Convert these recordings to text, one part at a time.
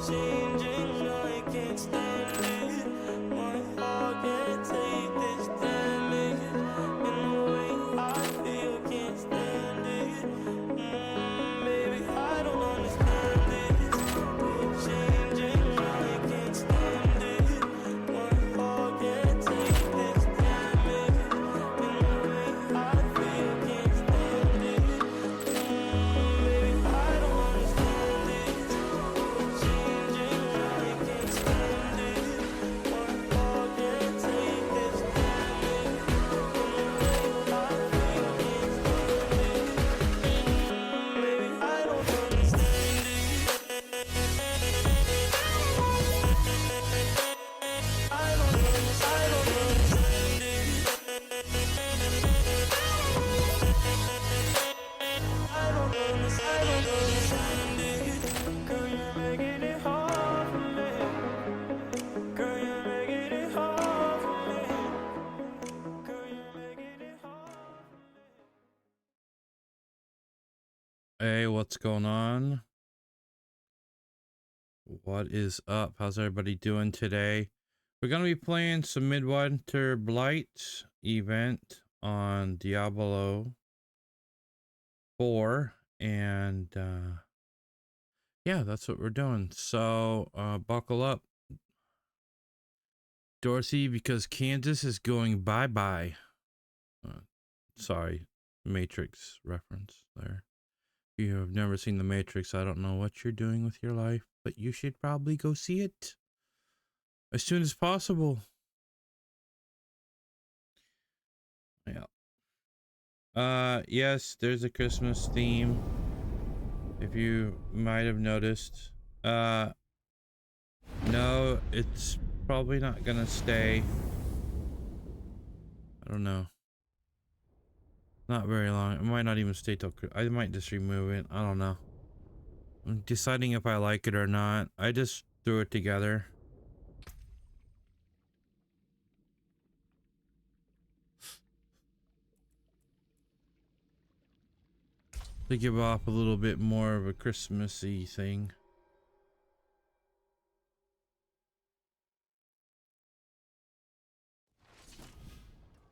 changing, I can't stand it. My heart can't take this damage. In the way I feel, can't stand it. Baby, I don't understand it. It's changing, I can't stand it. My heart can't take this damage. In the way I feel, can't stand it. Baby, I don't understand it. It's changing, I can't stand it. My heart can't take this damage. In the way I feel, can't stand it. Baby, I don't understand it. I don't understand it. I don't understand it. Girl, you're making it hard for me. Girl, you're making it hard for me. Girl, you're making it hard for me. Hey, what's going on? What is up? How's everybody doing today? We're going to be playing some Midwinter Blight event on Diablo 4. And yeah, that's what we're doing. So buckle up, Dorothy, because Kansas is going bye-bye. Sorry, Matrix reference there. If you have never seen The Matrix, I don't know what you're doing with your life, but you should probably go see it as soon as possible. Yeah. Yes, there's a Christmas theme, if you might have noticed. No, it's probably not gonna stay. I don't know. Not very long. It might not even stay till I might just remove it. I don't know. I'm deciding if I like it or not. I just threw it together. To give off a little bit more of a Christmassy thing.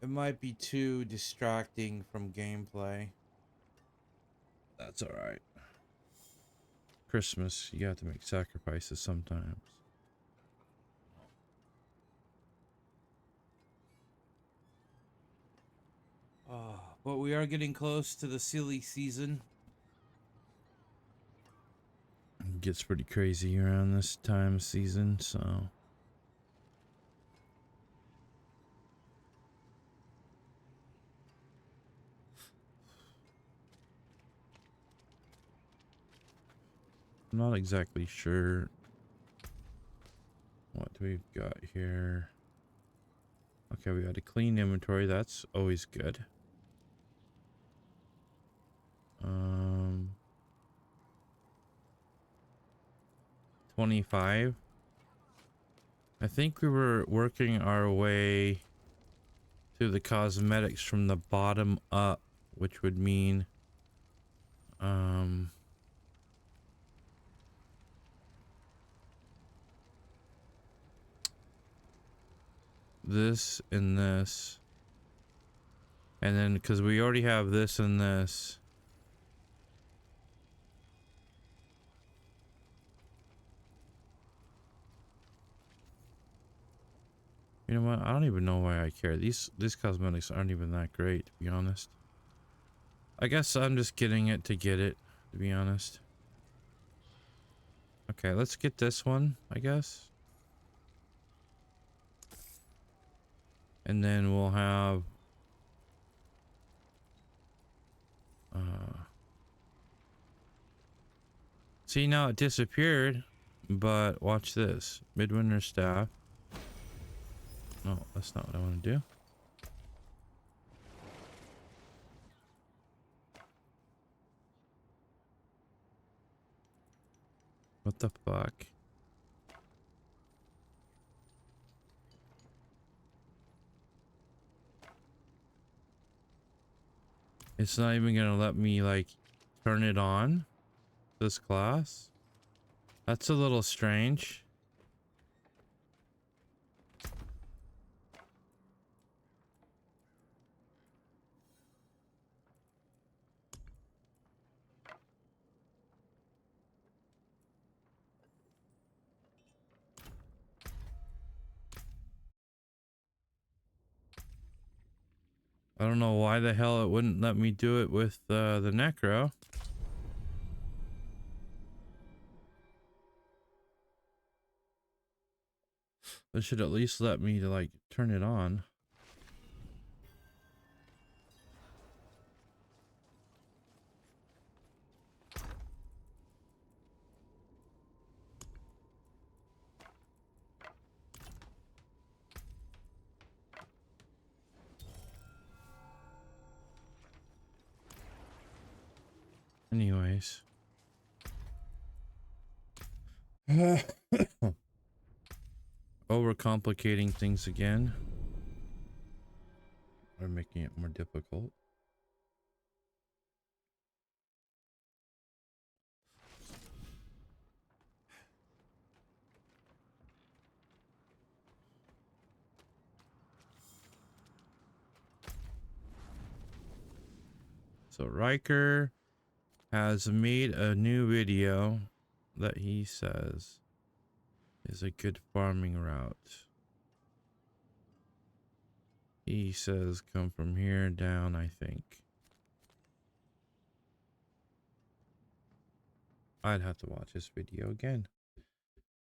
It might be too distracting from gameplay. That's alright. Christmas, you have to make sacrifices sometimes. But we are getting close to the silly season. It gets pretty crazy around this time of season, so. I'm not exactly sure what we've got here. Okay, we got a clean inventory. That's always good. 25. I think we were working our way through the cosmetics from the bottom up, which would mean this and this, and then because we already have this and this, you know what, I don't even know why I care. These cosmetics aren't even that great, to be honest. I guess I'm just getting it to get it, to be honest. Okay, let's get this one, I guess. And then we'll have see, now it disappeared, but watch this. Midwinter staff. No, that's not what I want to do. What the fuck? It's not even gonna let me like turn it on, this class. That's a little strange. I don't know why the hell it wouldn't let me do it with the necro. It should at least let me to like turn it on. Anyways. Overcomplicating things again. Or making it more difficult. So Riker has made a new video that he says is a good farming route. He says come from here down, I think. I'd have to watch this video again.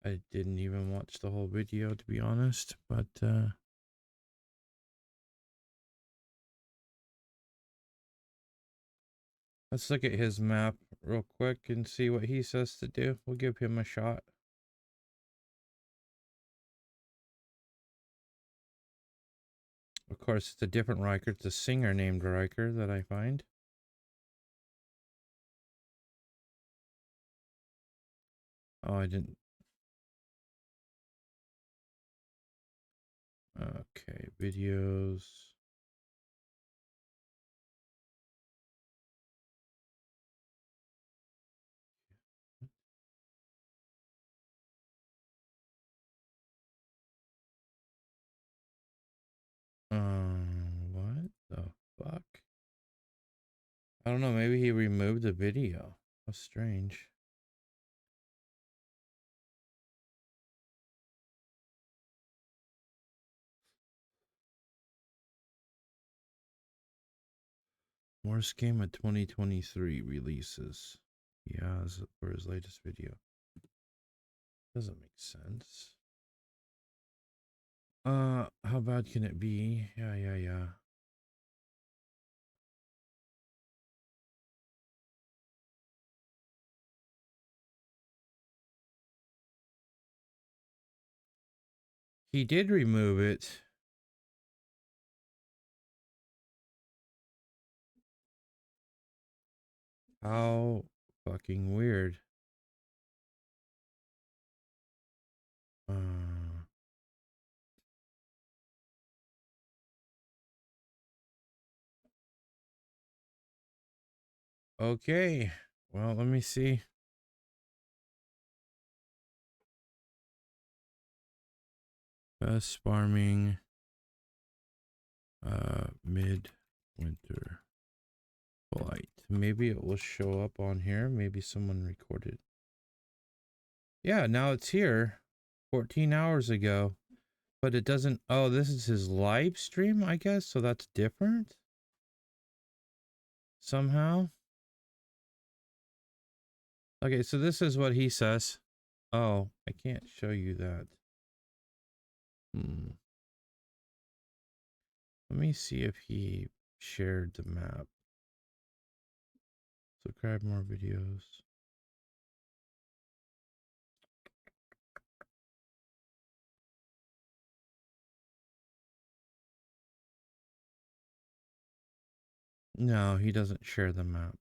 I didn't even watch the whole video to be honest, but let's look at his map real quick and see what he says to do. We'll give him a shot. Of course, it's a different Riker. It's a singer named Riker that I find. Oh, I didn't. Okay, videos. What the fuck? I don't know. Maybe he removed the video. How strange. Worst game of 2023 releases. Yeah, for his latest video. Doesn't make sense. How bad can it be? Yeah. He did remove it. How fucking weird. Okay. Well, let me see. Best farming. Midwinter Blight. Maybe it will show up on here. Maybe someone recorded. Yeah, now it's here. 14 hours ago. But it doesn't. Oh, this is his live stream, I guess. So that's different. Somehow. Okay, so this is what he says. Oh, I can't show you that. Let me see if he shared the map. Subscribe more videos. No, he doesn't share the map.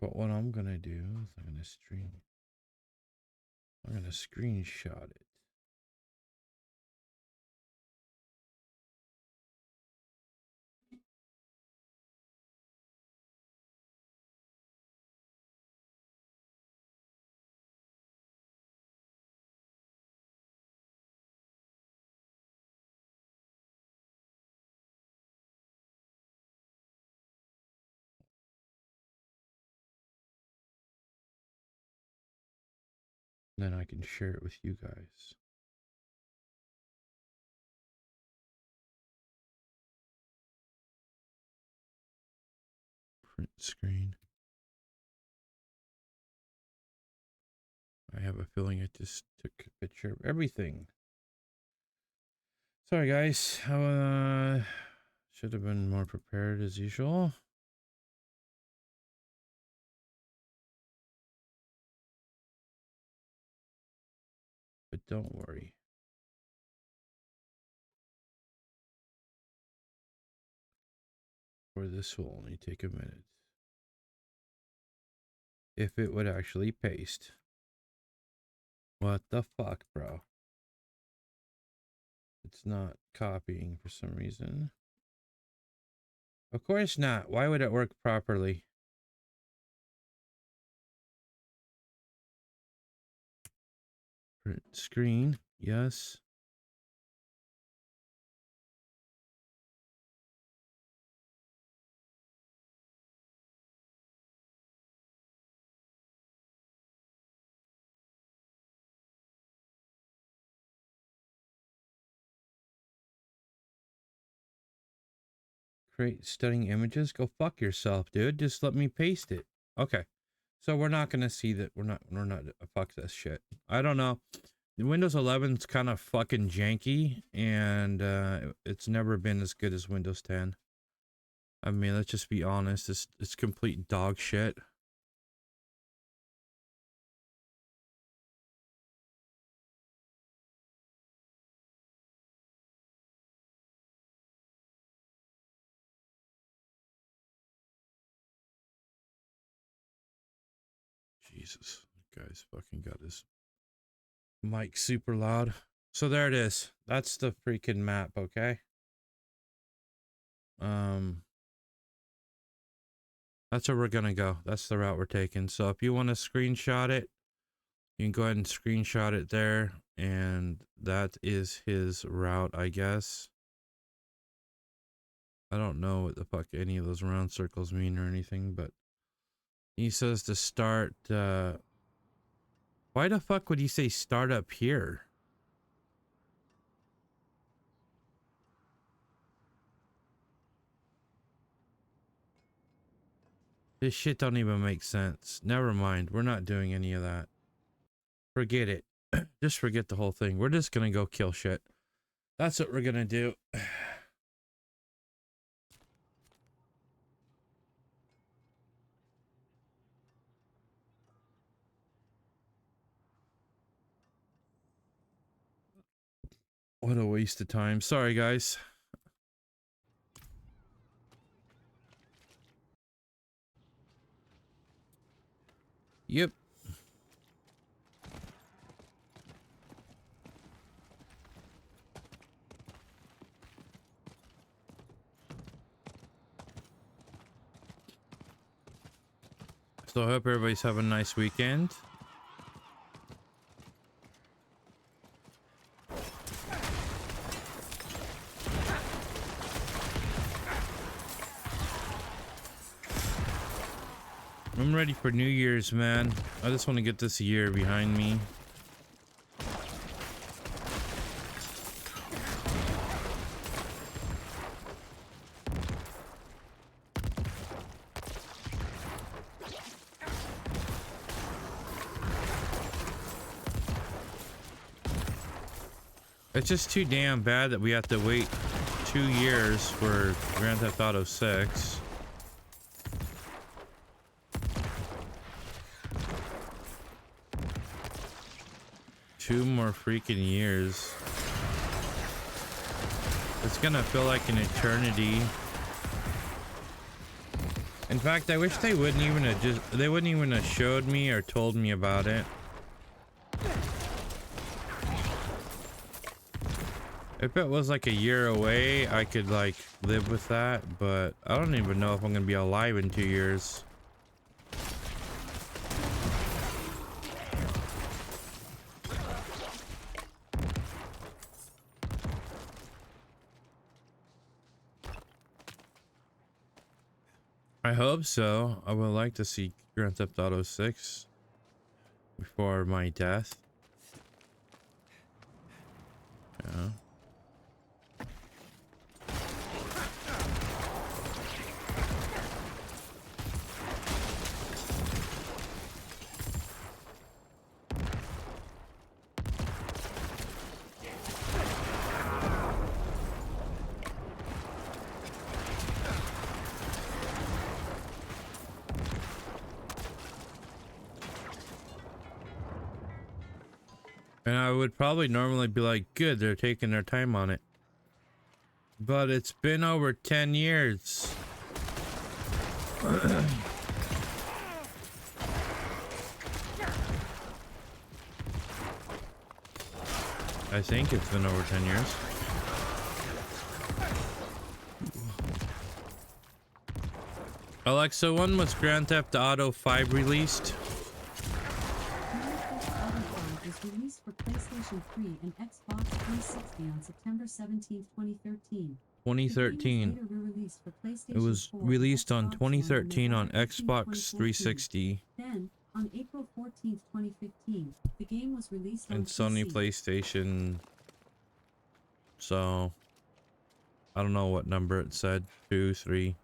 But what I'm gonna do is I'm gonna screenshot it. And then I can share it with you guys. Print screen. I have a feeling I just took a picture of everything. Sorry guys, should have been more prepared as usual. But don't worry. Or this will only take a minute. If it would actually paste. What the fuck, bro? It's not copying for some reason. Of course not. Why would it work properly? Print screen. Yes. Create stunning images. Go fuck yourself, dude. Just let me paste it. Okay. So we're not gonna see that. We're not fuck this shit. I don't know. Windows 11's kind of fucking janky, and it's never been as good as Windows 10. I mean, let's just be honest. It's complete dog shit. Jesus, that guy's fucking got his mic super loud. So there it is. That's the freaking map, okay? That's where we're gonna go. That's the route we're taking. So if you want to screenshot it, you can go ahead and screenshot it there, and that is his route, I guess. I don't know what the fuck any of those round circles mean or anything, but he says to start, why the fuck would he say start up here? This shit don't even make sense. Never mind. We're not doing any of that. Forget it. Just forget the whole thing. We're just gonna go kill shit. That's what we're gonna do. What a waste of time. Sorry, guys. Yep. So I hope everybody's having a nice weekend. I'm ready for New Year's, man. I just want to get this year behind me. It's just too damn bad that we have to wait 2 years for Grand Theft Auto 6. Two more freaking years. It's gonna feel like an eternity. In fact, I wish they wouldn't even have showed me or told me about it. If it was like a year away, I could like live with that, but I don't even know if I'm gonna be alive in 2 years. I hope so. I would like to see Grand Theft Auto 6 before my death. Yeah. And I would probably normally be like, good, they're taking their time on it. But it's been over 10 years. I think it's been over 10 years. Alexa, when was Grand Theft Auto 5 released? Was released for PlayStation 3 and Xbox 360 on September 17, 2013. 2013. It was released on 2013 on Xbox 360. Then, on April 14, 2015, the game was released on And Sony PC. PlayStation. So, I don't know what number it said. 2, 3.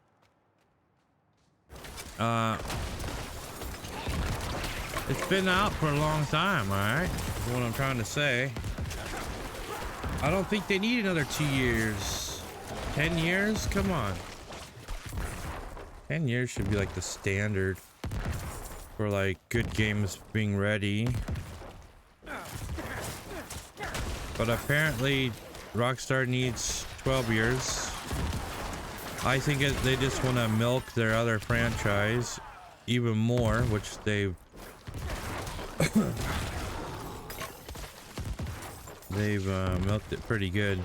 It's been out for a long time, alright? That's what I'm trying to say. I don't think they need another 2 years. 10 years? Come on. 10 years should be like the standard for like good games being ready. But apparently Rockstar needs 12 years. I think they just want to milk their other franchise even more, which they've milked it pretty good.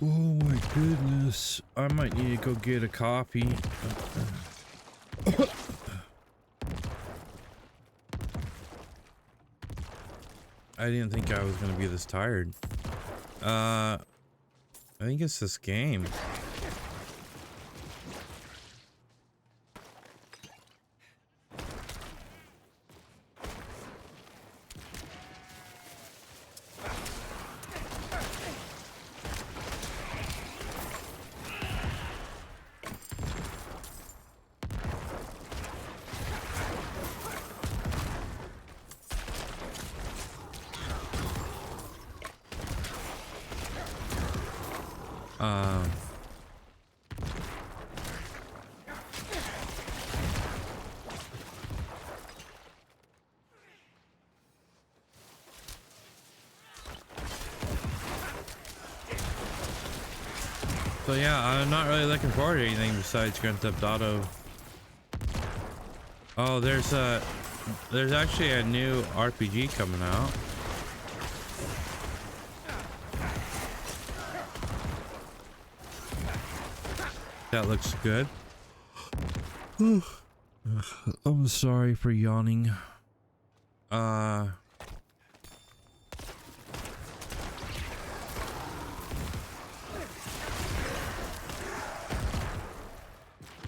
Oh my goodness, I might need to go get a coffee. I didn't think I was gonna be this tired. I think it's this game. So yeah, I'm not really looking forward to anything besides Grand Theft Auto. Oh, there's actually a new RPG coming out. That looks good. I'm sorry for yawning.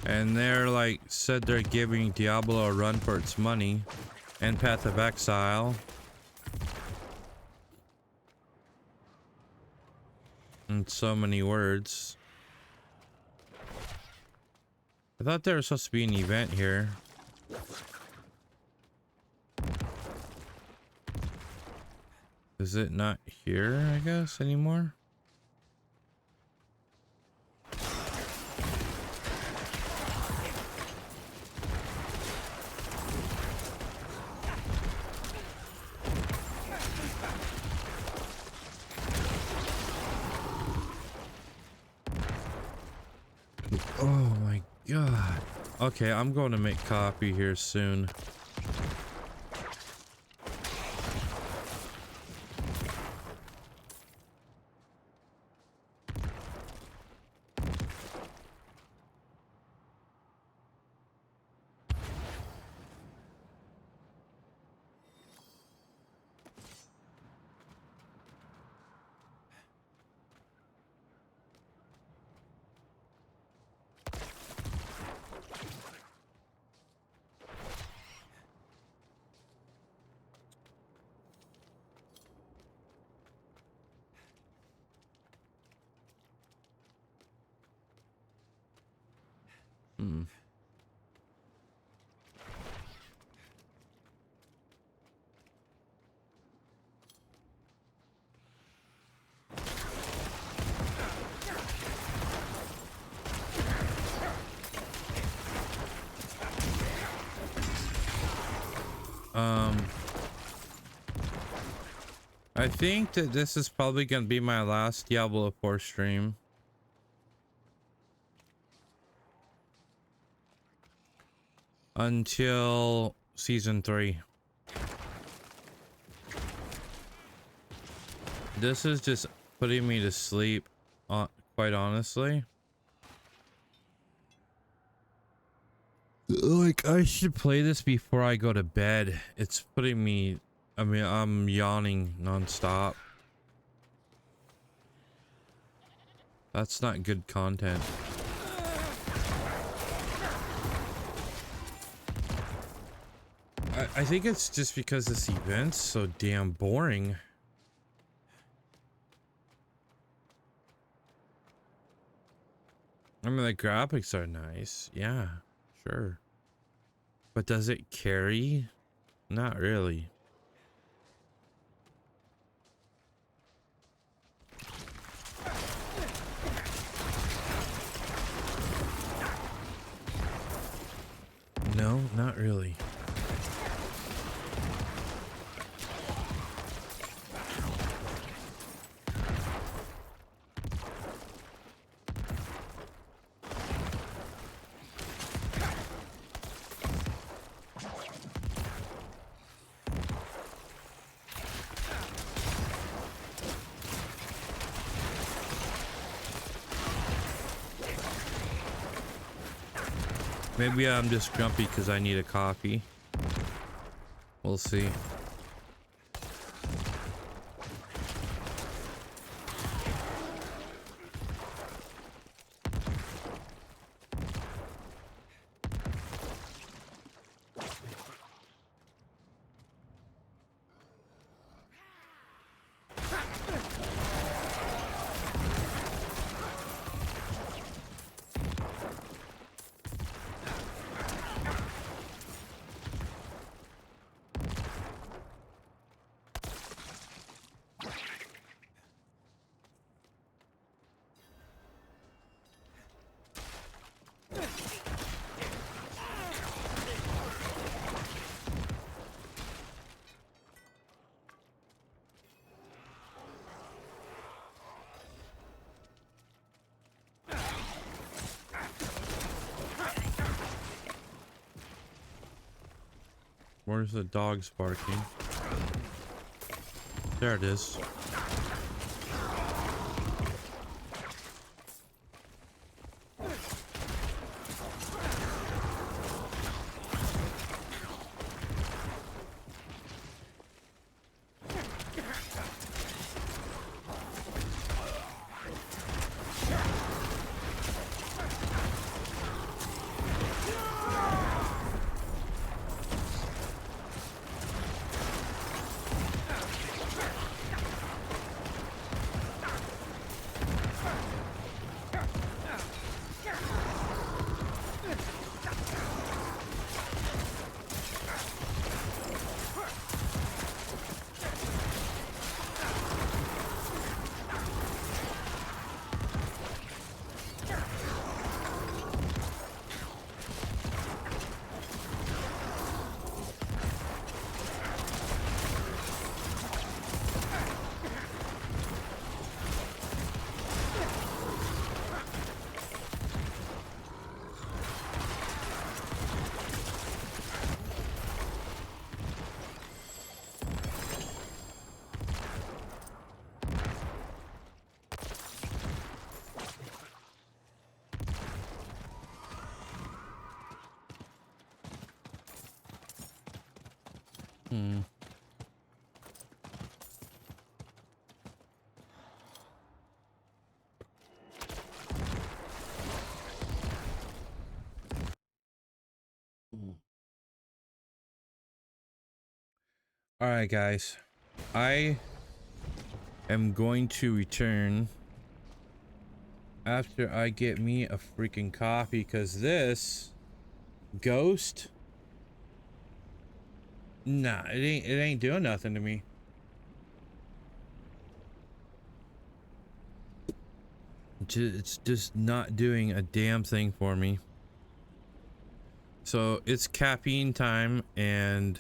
And they're like said they're giving Diablo a run for its money, and Path of Exile. In so many words. I thought there was supposed to be an event here. Is it not here, I guess, anymore? Oh my god. Okay, I'm going to make coffee here soon. Hmm. I think that this is probably gonna be my last Diablo 4 stream. Until season 3. This is just putting me to sleep, quite honestly. Like, I should play this before I go to bed. It's putting me, I mean, I'm yawning nonstop. That's not good content. I think it's just because this event's so damn boring. I mean, the graphics are nice. Yeah, sure. But does it carry? Not really. No, not really. Maybe I'm just grumpy because I need a coffee. We'll see. Where's the dogs barking? There it is. Hmm. All right, guys. I am going to return after I get me a freaking coffee, because this ghost, nah, it ain't doing nothing to me. It's just not doing a damn thing for me. So it's caffeine time, and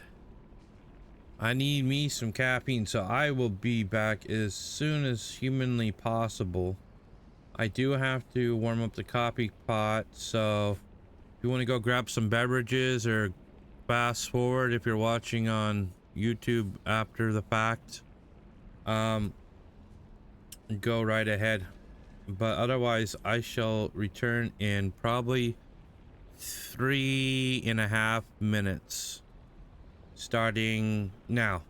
I need me some caffeine, so I will be back as soon as humanly possible. I do have to warm up the coffee pot, so if you want to go grab some beverages or fast forward if you're watching on YouTube after the fact, go right ahead. But otherwise, I shall return in probably 3.5 minutes, starting now.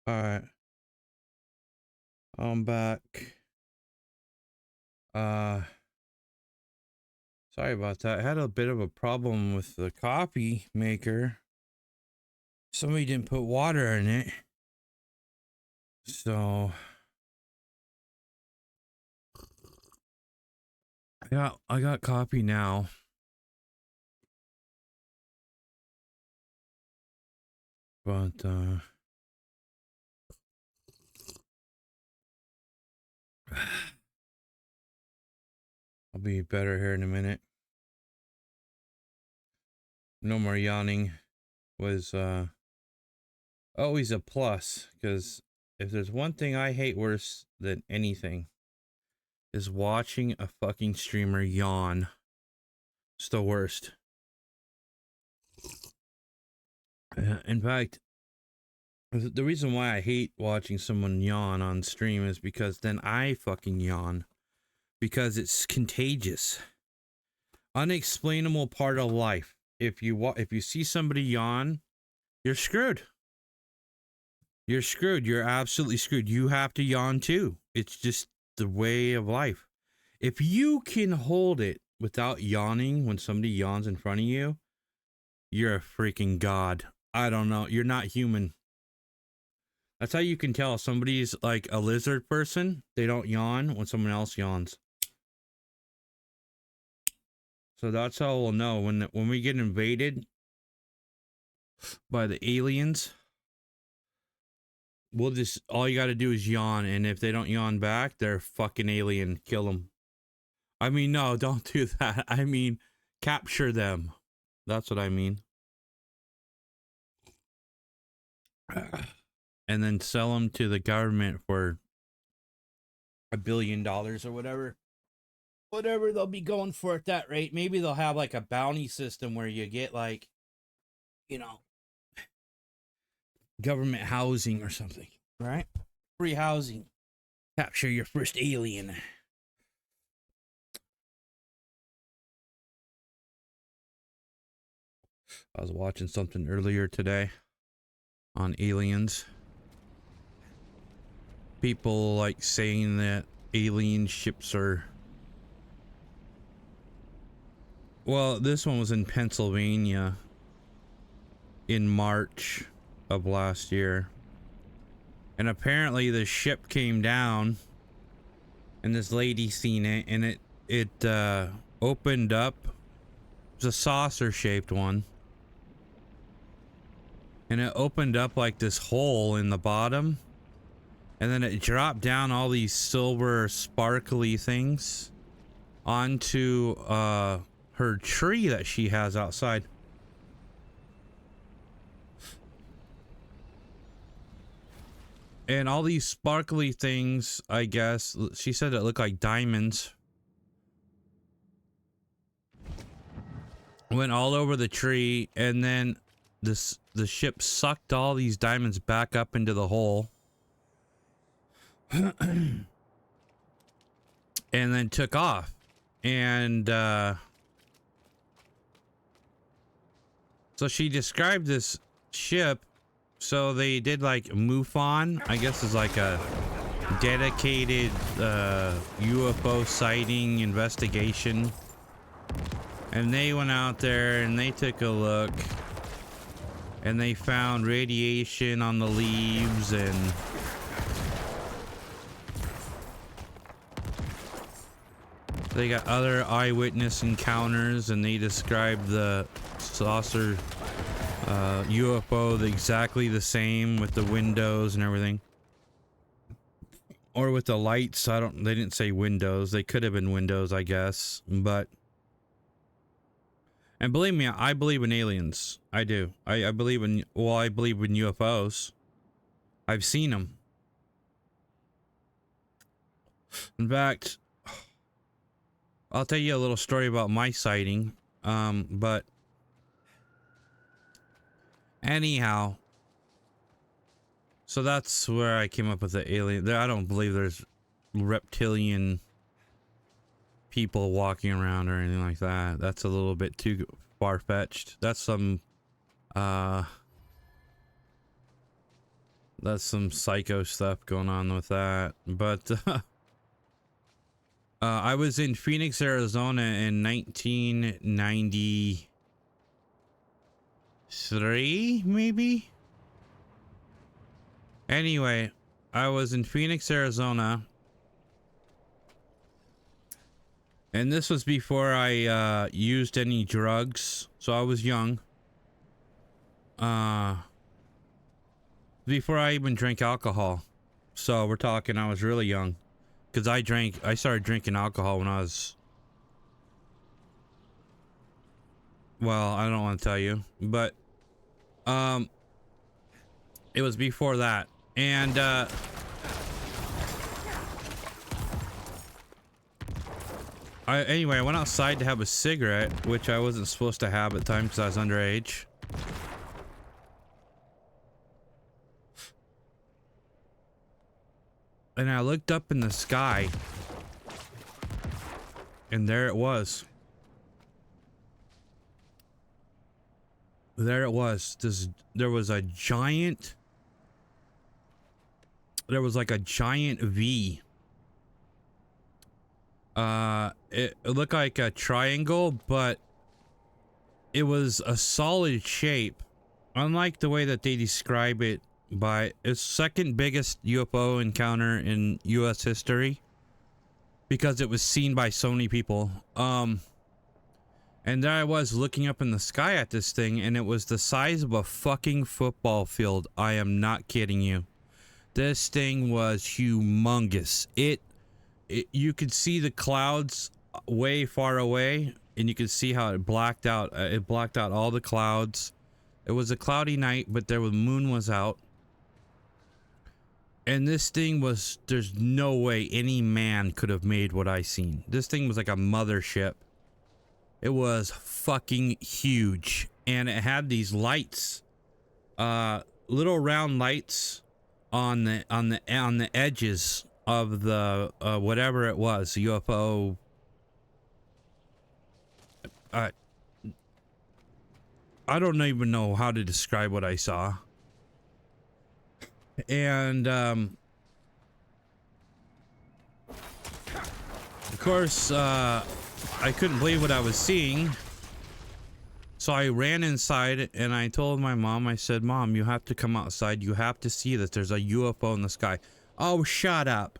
Alright. I'm back. Sorry about that. I had a bit of a problem with the coffee maker. Somebody didn't put water in it. So yeah, I got coffee now. But I'll be better here in a minute. No more yawning was always a plus, because if there's one thing I hate worse than anything is watching a fucking streamer yawn. It's the worst. In fact, the reason why I hate watching someone yawn on stream is because then I fucking yawn. Because it's contagious. Unexplainable part of life. If you see somebody yawn, you're screwed. You're screwed. You're absolutely screwed. You have to yawn too. It's just the way of life. If you can hold it without yawning when somebody yawns in front of you, you're a freaking god. I don't know. You're not human. That's how you can tell somebody's like a lizard person. They don't yawn when someone else yawns. So that's how we'll know when we get invaded by the aliens. We'll just, all you got to do is yawn, and if they don't yawn back, they're fucking alien. Kill them. I mean, no, don't do that. I mean, capture them. That's what I mean. And then sell them to the government for $1 billion or whatever. Whatever they'll be going for at that rate. Maybe they'll have like a bounty system where you get like, you know, government housing or something, right? Free housing. Capture your first alien. I was watching something earlier today on aliens. People like saying that alien ships are... Well, this one was in Pennsylvania in March of last year. And apparently the ship came down and this lady seen it, and it opened up. It was a saucer shaped one. And it opened up like this hole in the bottom. And then it dropped down all these silver sparkly things onto her tree that she has outside. And all these sparkly things, I guess, she said it looked like diamonds. Went all over the tree, and then the ship sucked all these diamonds back up into the hole. And then took off. And so she described this ship. So they did like MUFON, I guess is like a dedicated UFO sighting investigation. And they went out there and they took a look. And they found radiation on the leaves, and they got other eyewitness encounters, and they described the saucer UFO exactly the same with the windows and everything, or with the lights. They didn't say windows. They could have been windows, I guess. But, and believe me, I believe in aliens. I do. I believe in, well, I believe in UFOs. I've seen them. In fact, I'll tell you a little story about my sighting. But anyhow, so that's where I came up with the alien. I don't believe there's reptilian people walking around or anything like that. That's a little bit too far-fetched. That's some That's some psycho stuff going on with that. But I was in Phoenix, Arizona in 1993, maybe? Anyway, I was in Phoenix, Arizona. And this was before I used any drugs. So I was young. Before I even drank alcohol. So we're talking I was really young. Because I started drinking alcohol when I was... Well, I don't want to tell you. But, it was before that. And, anyway, I went outside to have a cigarette, which I wasn't supposed to have at the time because I was underage. And I looked up in the sky, and there it was. There it was. There was a giant... There was like a giant V. It looked like a triangle, but it was a solid shape. Unlike the way that they describe it by its second biggest UFO encounter in US history, because it was seen by so many people. And there I was looking up in the sky at this thing, and it was the size of a fucking football field. I am not kidding you. This thing was humongous. You could see the clouds way far away, and you could see how it blacked out. It blacked out all the clouds. It was a cloudy night, but the moon was out. And this thing was, there's no way any man could have made what I seen. This thing was like a mothership. It was fucking huge. And it had these lights, little round lights on the edges of the whatever it was, UFO. I don't even know how to describe what I saw. And of course, I couldn't believe what I was seeing. So I ran inside and I told my mom, I said, "Mom, you have to come outside. You have to see this. There's a UFO in the sky." "Oh, shut up."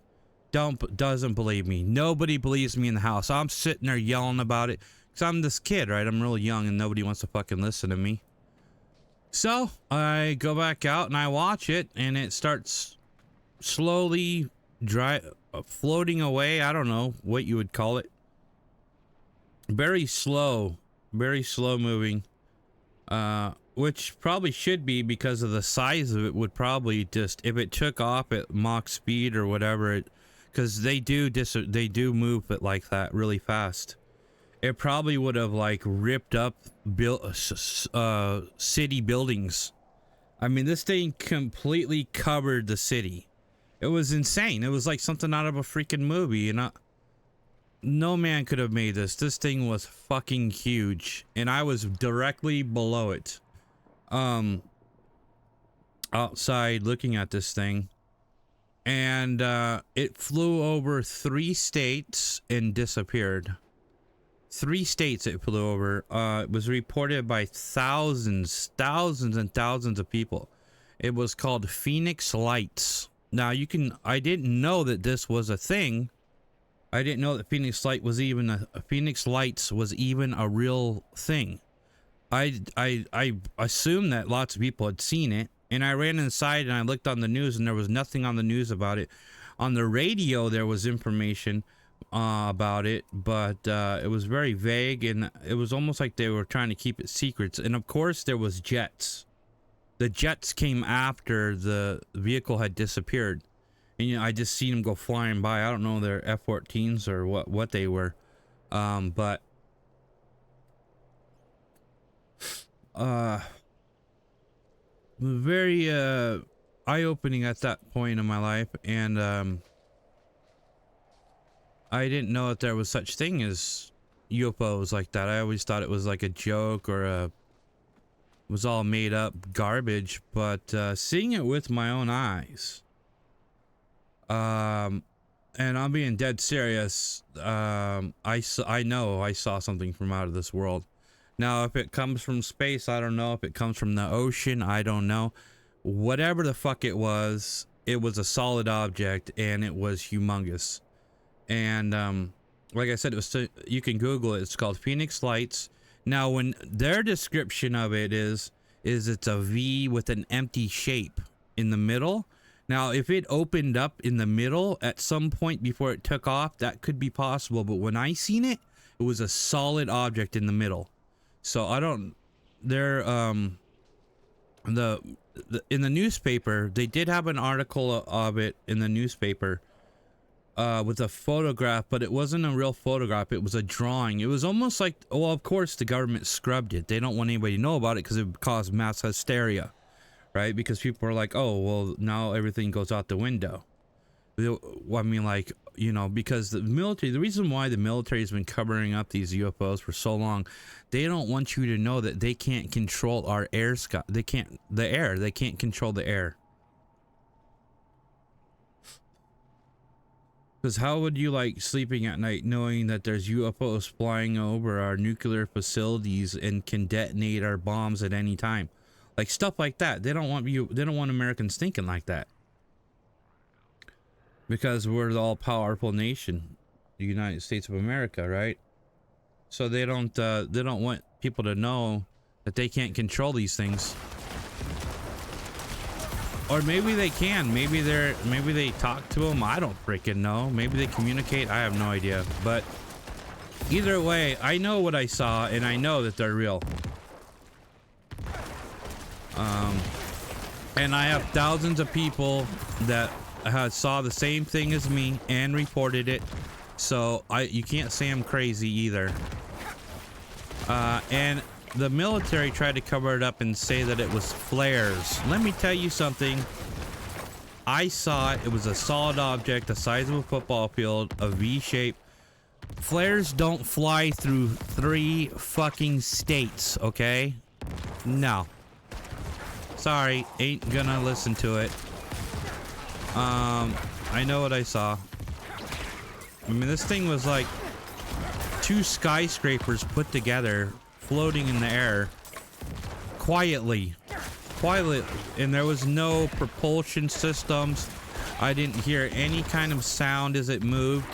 Doesn't believe me. Nobody believes me in the house. I'm sitting there yelling about it. Because I'm this kid, right? I'm really young and nobody wants to fucking listen to me. So I go back out and I watch it, and it starts slowly floating away. I don't know what you would call it. Very slow moving. Which probably should be, because of the size of it. Would probably just, if it took off at Mach speed or whatever, because they do move it like that really fast. It probably would have like ripped up city buildings. I mean, this thing completely covered the city. It was insane. It was like something out of a freaking movie, you know? No man could have made this. This thing was fucking huge, and I was directly below it. Outside looking at this thing, and it flew over 3 states and disappeared. 3 states it flew over. It was reported by thousands and thousands of people. It was called Phoenix Lights. Now I didn't know that this was a thing. I didn't know that Phoenix Lights was even a real thing. I assumed that lots of people had seen it, and I ran inside and I looked on the news, and there was nothing on the news about it. On the radio there was information about it, but it was very vague, and it was almost like they were trying to keep it secrets. And of course there was jets. The jets came after the vehicle had disappeared, and you know, I just seen them go flying by. I don't know, they're F-14s or what they were, but very eye-opening at that point in my life. And I didn't know that there was such thing as UFOs like that. I always thought it was like a joke or was all made up garbage, but seeing it with my own eyes, and I'm being dead serious, I know I saw something from out of this world. Now, if it comes from space, I don't know. If it comes from the ocean, I don't know. Whatever the fuck it was a solid object, and it was humongous. And like I said, it was you can Google it. It's called Phoenix Lights. Now, when their description of it is it's a V with an empty shape in the middle. Now, if it opened up in the middle at some point before it took off, that could be possible. But when I seen it, it was a solid object in the middle. So I don't. They're in the newspaper, they did have an article of it in the newspaper with a photograph, but it wasn't a real photograph. It was a drawing. It was almost like, well, of course the government scrubbed it. They don't want anybody to know about it because it would cause mass hysteria, right? Because people are like, oh, well, now everything goes out the window. I mean, like, you know, because the military, the reason why the military has been covering up these UFOs for so long, they don't want you to know that they can't control our air sky. They can't control the air. Because how would you like sleeping at night knowing that there's UFOs flying over our nuclear facilities and can detonate our bombs at any time? Like stuff like that. They don't want Americans thinking like that. Because we're the all-powerful nation, the United States of America, right? So they don't want people to know that they can't control these things. Or maybe they can. Maybe they talk to them. I don't freaking know. Maybe they communicate. I have no idea. But either way, I know what I saw, and I know that they're real. And I have thousands of people that saw the same thing as me and reported it, so you can't say I'm crazy either. And the military tried to cover it up and say that it was flares. Let me tell you something. I saw it. It was a solid object the size of a football field, a V shape. Flares don't fly through 3 fucking states, okay? No. Sorry, ain't gonna listen to it. I know what I saw. I mean, this thing was like 2 skyscrapers put together, floating in the air, quietly, and there was no propulsion systems. I didn't hear any kind of sound as it moved.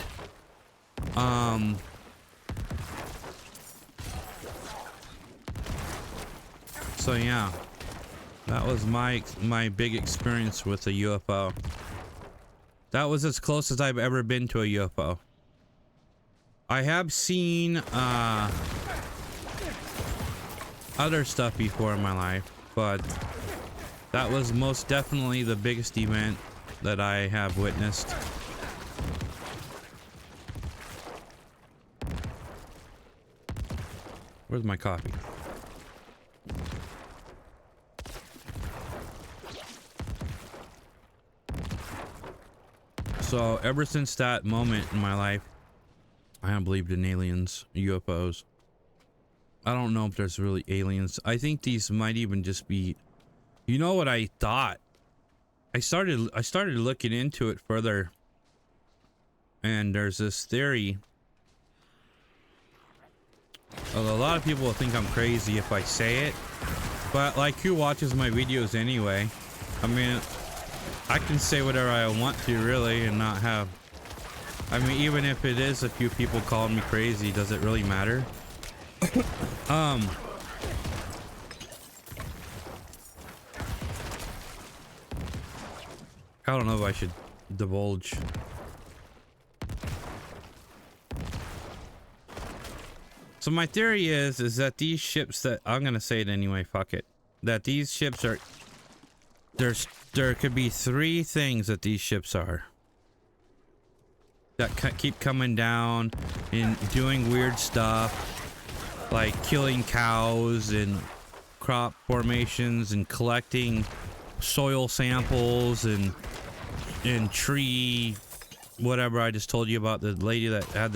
So yeah, that was my big experience with a UFO. That was as close as I've ever been to a UFO. I have seen other stuff before in my life, but that was most definitely the biggest event that I have witnessed. Where's my coffee? So ever since that moment in my life, I have believed in aliens, UFOs. I don't know if there's really aliens. I think these might even just be, you know what I thought? I started looking into it further, and there's this theory. Well, a lot of people will think I'm crazy if I say it, but like, who watches my videos anyway? I mean, I can say whatever I want to, really, and not have, I mean, even if it is a few people calling me crazy, does it really matter? I don't know if I should divulge. So my theory is that these ships that, I'm gonna say it anyway, fuck it, that these ships are, there could be 3 things that these ships are that keep coming down and doing weird stuff, like killing cows and crop formations and collecting soil samples and tree, whatever. I just told you about the lady that had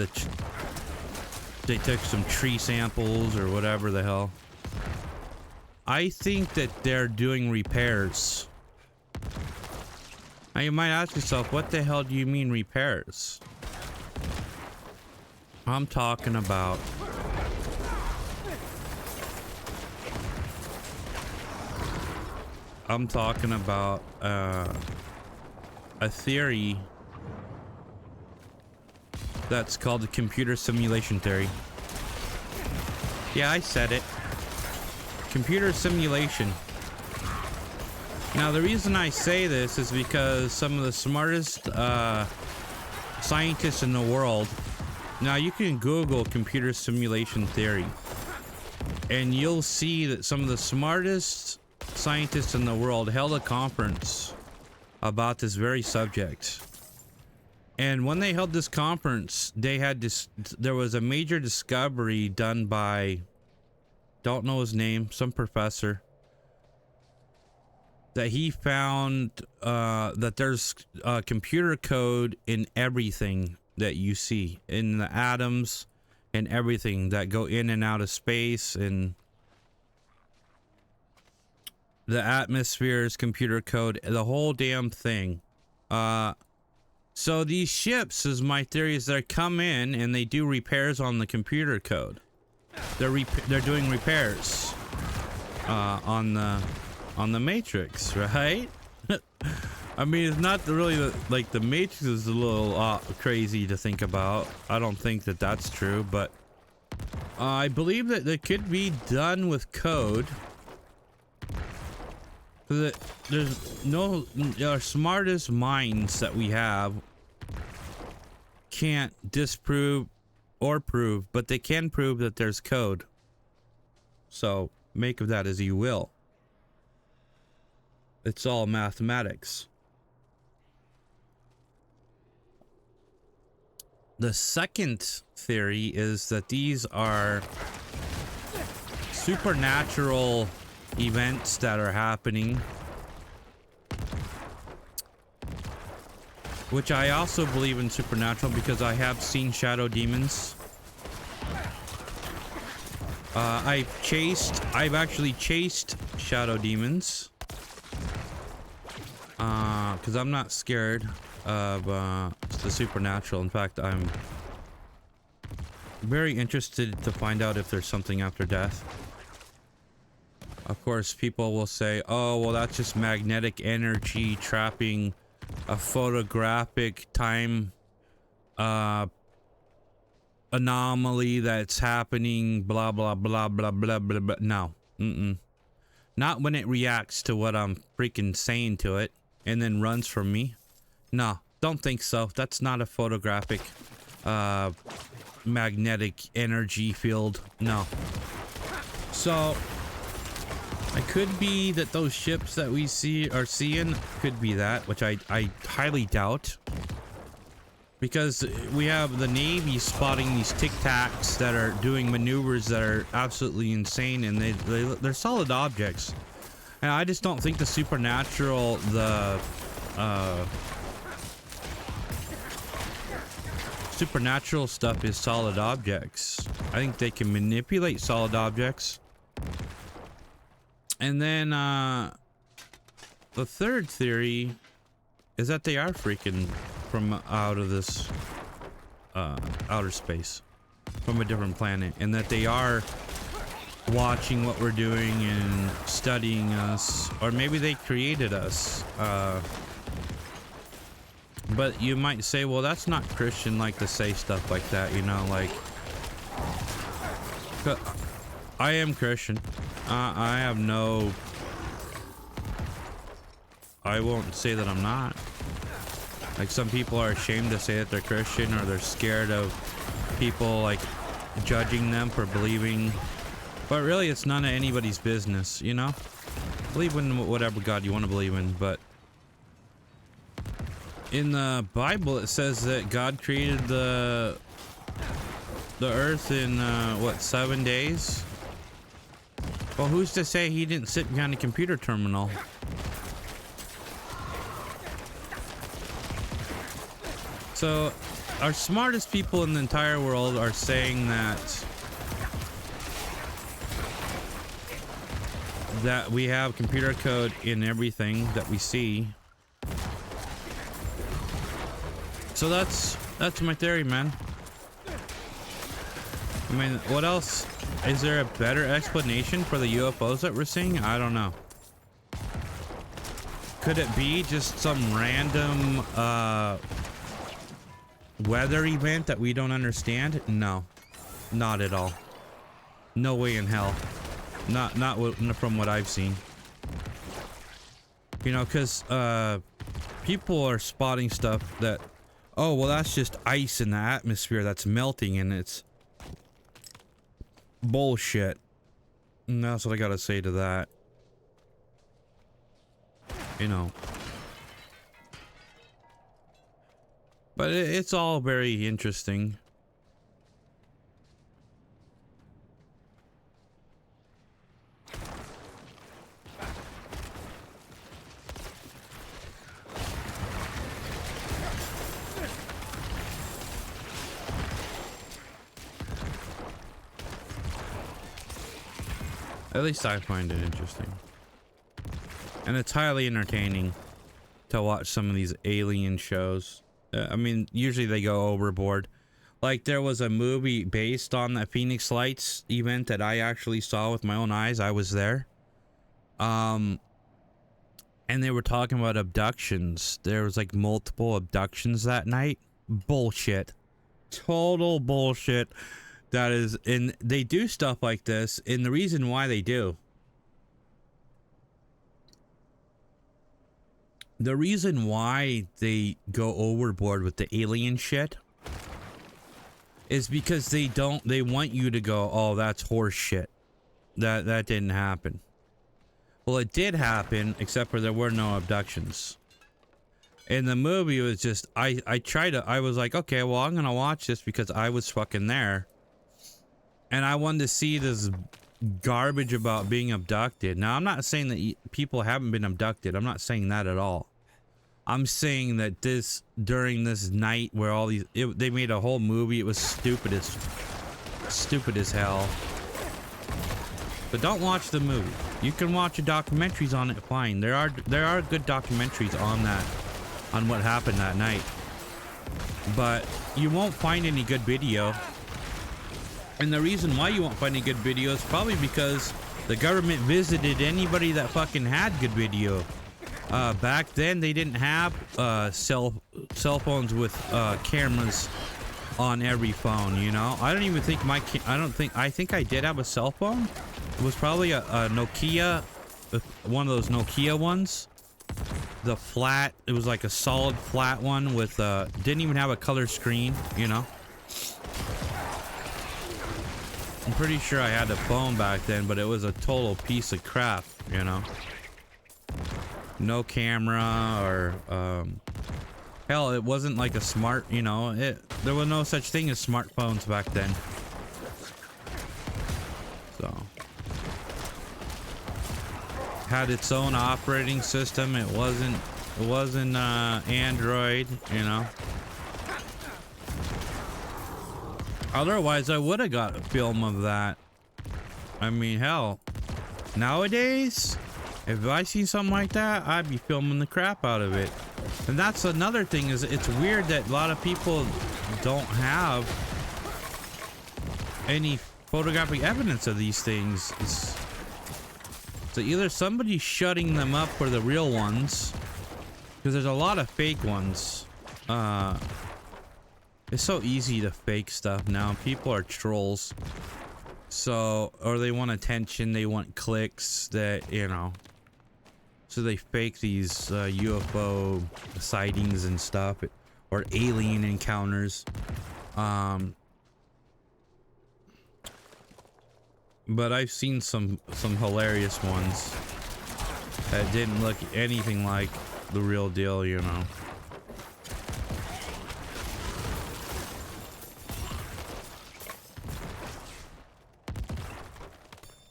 they took some tree samples or whatever the hell. I think that they're doing repairs. Now you might ask yourself, what the hell do you mean repairs? I'm talking about a theory that's called the computer simulation theory. Yeah, I said it. Computer simulation. Now the reason I say this is because some of the smartest scientists in the world, now you can Google computer simulation theory and you'll see that some of the smartest scientists in the world held a conference about this very subject. And when they held this conference, they had this, there was a major discovery done by, don't know his name, some professor, that he found that there's computer code in everything that you see, in the atoms and everything that go in and out of space, and the atmosphere's computer code, the whole damn thing. So these ships, is my theory, is they come in and they do repairs on the computer code. They're doing repairs on the Matrix, right? I mean, it's not really like the Matrix is a little crazy to think about. I don't think that that's true, but I believe that it could be done with code. That there's no, our smartest minds that we have can't disprove or prove, but they can prove that there's code. So make of that as you will. It's all mathematics. The second theory is that these are supernatural events that are happening, which I also believe in supernatural because I have seen shadow demons. I've actually chased shadow demons because I'm not scared of the supernatural. In fact, I'm very interested to find out if there's something after death. Of course, people will say, oh, well, that's just magnetic energy trapping a photographic time anomaly that's happening, blah, blah, blah, blah, blah, blah, blah. No. Not when it reacts to what I'm freaking saying to it and then runs from me. No, don't think so. That's not a photographic magnetic energy field. No. So it could be that those ships that we are seeing could be that, which I highly doubt, because we have the Navy spotting these Tic Tacs that are doing maneuvers that are absolutely insane, and they're solid objects. And I just don't think the supernatural, supernatural stuff is solid objects. I think they can manipulate solid objects. And then the third theory is that they are freaking from out of this outer space, from a different planet, and that they are watching what we're doing and studying us, or maybe they created us. But you might say, well, that's not Christian, like, to say stuff like that, you know, like, I am Christian. I have no, I won't say that I'm not. Like, some people are ashamed to say that they're Christian, or they're scared of people like judging them for believing, but really it's none of anybody's business, you know? Believe in whatever God you want to believe in, but in the Bible it says that God created the earth in what, 7 days? Well, who's to say he didn't sit behind a computer terminal? So our smartest people in the entire world are saying that that we have computer code in everything that we see. So that's my theory, man. I mean, what else? Is there a better explanation for the UFOs that we're seeing? I don't know. Could it be just some random weather event that we don't understand? No, not at all. No way in hell. Not from what I've seen. You know, because people are spotting stuff that, oh, well, that's just ice in the atmosphere that's melting, and it's bullshit. And that's what I gotta say to that. You know. But it's all very interesting. At least I find it interesting. And it's highly entertaining to watch some of these alien shows. I mean, usually they go overboard. Like, there was a movie based on the Phoenix Lights event that I actually saw with my own eyes. I was there. And they were talking about abductions. There was like multiple abductions that night. Bullshit. Total bullshit. That is, and they do stuff like this, and the reason why they do. The reason why they go overboard with the alien shit is because they want you to go, oh, that's horse shit. That didn't happen. Well, it did happen, except for there were no abductions. In the movie, it was just, I was like, okay, well, I'm gonna watch this because I was fucking there. And I wanted to see this garbage about being abducted. Now, I'm not saying that people haven't been abducted. I'm not saying that at all. I'm saying that during this night where all these, they made a whole movie. It was stupid as hell. But don't watch the movie. You can watch the documentaries on it, fine. There are good documentaries on that, on what happened that night. But you won't find any good video. And the reason why you won't find any good video is probably because the government visited anybody that fucking had good video. Back then, they didn't have cell phones with cameras on every phone, you know? I don't even think I think I did have a cell phone. It was probably a Nokia, one of those Nokia ones. The flat, it was like a solid flat one with, didn't even have a color screen, you know? I'm pretty sure I had a phone back then, but it was a total piece of crap, you know? No camera or, hell, it wasn't like a smart, you know, there was no such thing as smartphones back then. So. Had its own operating system. It wasn't Android, you know? Otherwise, I would have got a film of that. I mean, hell, nowadays, if I see something like that, I'd be filming the crap out of it. And that's another thing, is it's weird that a lot of people don't have any photographic evidence of these things. So either somebody's shutting them up for the real ones, because there's a lot of fake ones. It's so easy to fake stuff now. People are trolls. So, or they want attention, they want clicks, that, you know. So they fake these UFO sightings and stuff, or alien encounters. But I've seen some hilarious ones that didn't look anything like the real deal, you know.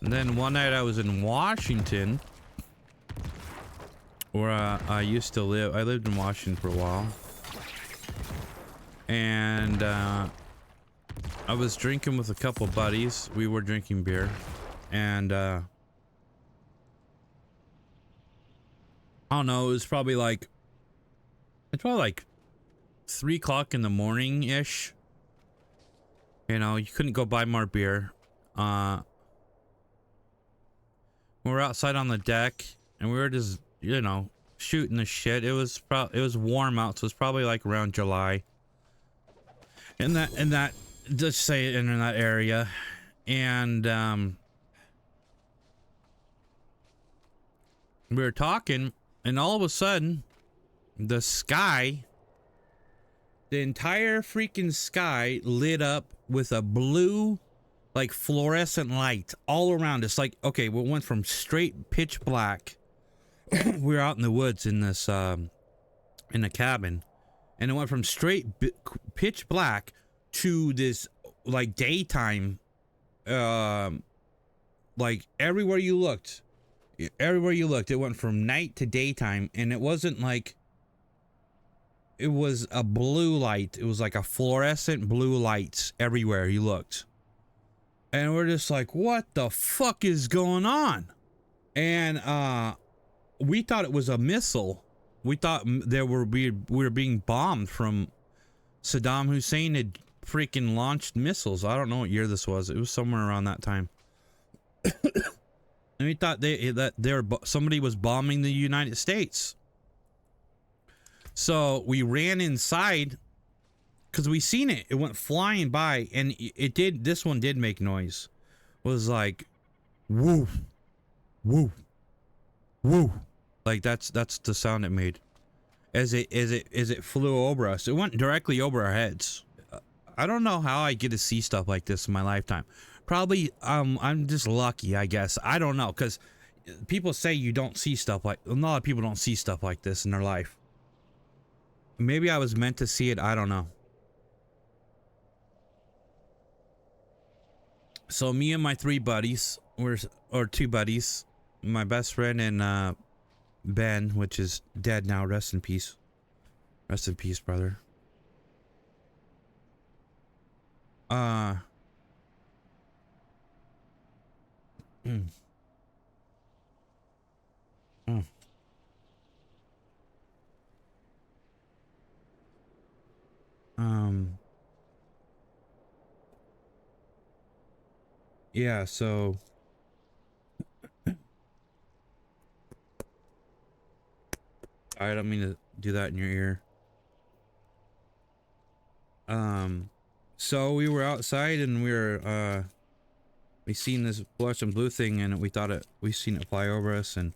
And then one night I was in Washington, where I used to live. I lived in Washington for a while. And I was drinking with a couple buddies. We were drinking beer. And I don't know, it's probably like 3 o'clock in the morning ish. You know, you couldn't go buy more beer. We were outside on the deck and we were just, you know, shooting the shit. It was warm out, so it's probably like around July. In that just say it in that area. And we were talking, and all of a sudden the sky, the entire freaking sky lit up with a blue, like fluorescent light all around us. Like, okay, we went from straight pitch black. We were out in the woods in this in a cabin, and it went from straight pitch black to this like daytime, like everywhere you looked, it went from night to daytime. And it wasn't like, it was a blue light. It was like a fluorescent blue lights everywhere you looked. And we're just like, what the fuck is going on? And we thought it was a missile. We thought we were being bombed from Saddam Hussein had freaking launched missiles. I don't know what year this was. It was somewhere around that time. And we thought somebody was bombing the United States. So we ran inside because we seen it. It went flying by, and it did. This one did make noise. It was like, woo, woo, woo. Like that's the sound it made as it flew over us. It went directly over our heads. I don't know how I get to see stuff like this in my lifetime. Probably I'm just lucky, I guess. I don't know, because people say you don't see stuff like, a lot of people don't see stuff like this in their life. Maybe I was meant to see it, I don't know. So me and my 3 buddies, or 2 buddies, my best friend and Ben, which is dead now, rest in peace. Rest in peace, brother. Yeah, so I don't mean to do that in your ear. So we were outside and we seen this flush and blue thing, and we seen it fly over us, and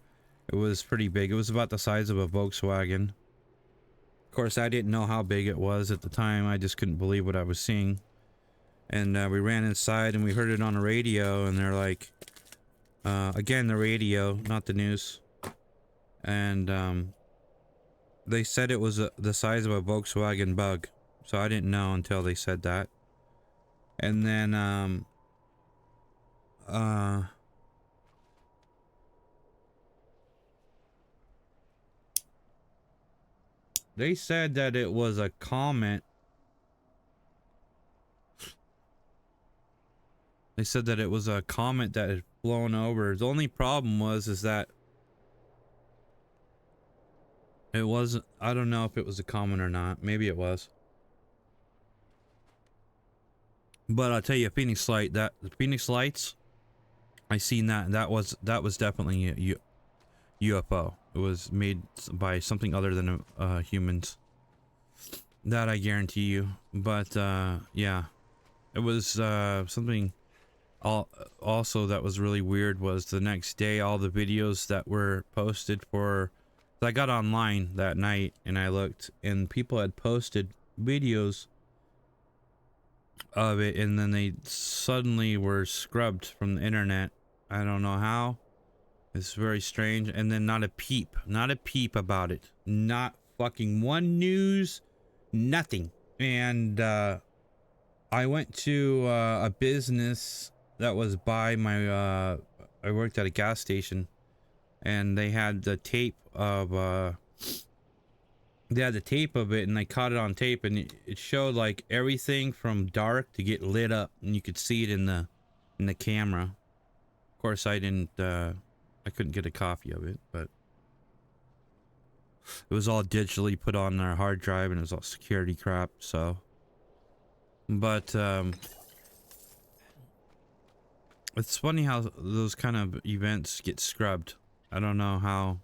it was pretty big. It was about the size of a Volkswagen. Of course, I didn't know how big it was at the time. I just couldn't believe what I was seeing. And we ran inside and we heard it on the radio, and they're like, again, the radio, not the news. And they said it was the size of a Volkswagen Bug. So I didn't know until they said that. And then they said that it was a comet. They said that it was a comet that had flown over. The only problem is that it wasn't, I don't know if it was a comet or not. Maybe it was. But I'll tell you, Phoenix Light, the Phoenix Lights, I seen that was definitely a UFO. It was made by something other than humans. That I guarantee you. But yeah, it was something. Also, that was really weird was the next day, all the videos that were posted for. I got online that night and I looked, and people had posted videos of it, and then they suddenly were scrubbed from the internet. I don't know how. It's very strange. And then not a peep about it. Not fucking one news, nothing. And I went to a business that was by my I worked at a gas station, and they had the tape of it, and I caught it on tape, and it showed like everything from dark to get lit up, and you could see it in the camera. Of course, I couldn't get a copy of it, but it was all digitally put on their hard drive and it was all security crap. So, but it's funny how those kind of events get scrubbed. I don't know how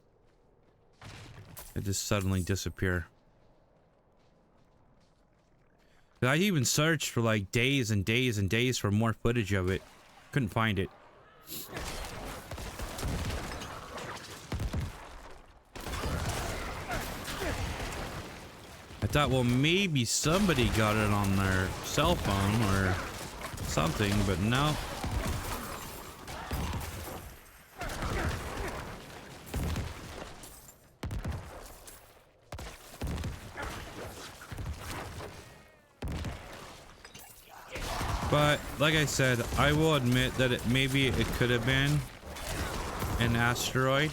it just suddenly disappear. I even searched for like days and days and days for more footage of it. Couldn't find it. I thought, well, maybe somebody got it on their cell phone or something, but no. But like I said, I will admit that maybe it could have been an asteroid.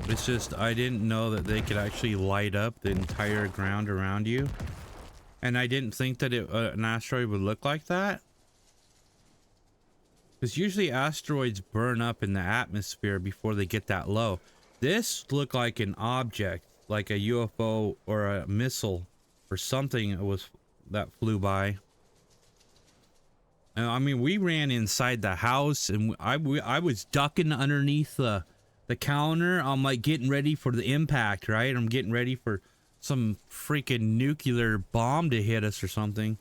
It's just I didn't know that they could actually light up the entire ground around you, and I didn't think that an asteroid would look like that. Because usually asteroids burn up in the atmosphere before they get that low. This looked like an object, like a UFO or a missile or something that flew by. And I mean, we ran inside the house, and I was ducking underneath the counter. I'm like getting ready for the impact, right? I'm getting ready for some freaking nuclear bomb to hit us or something.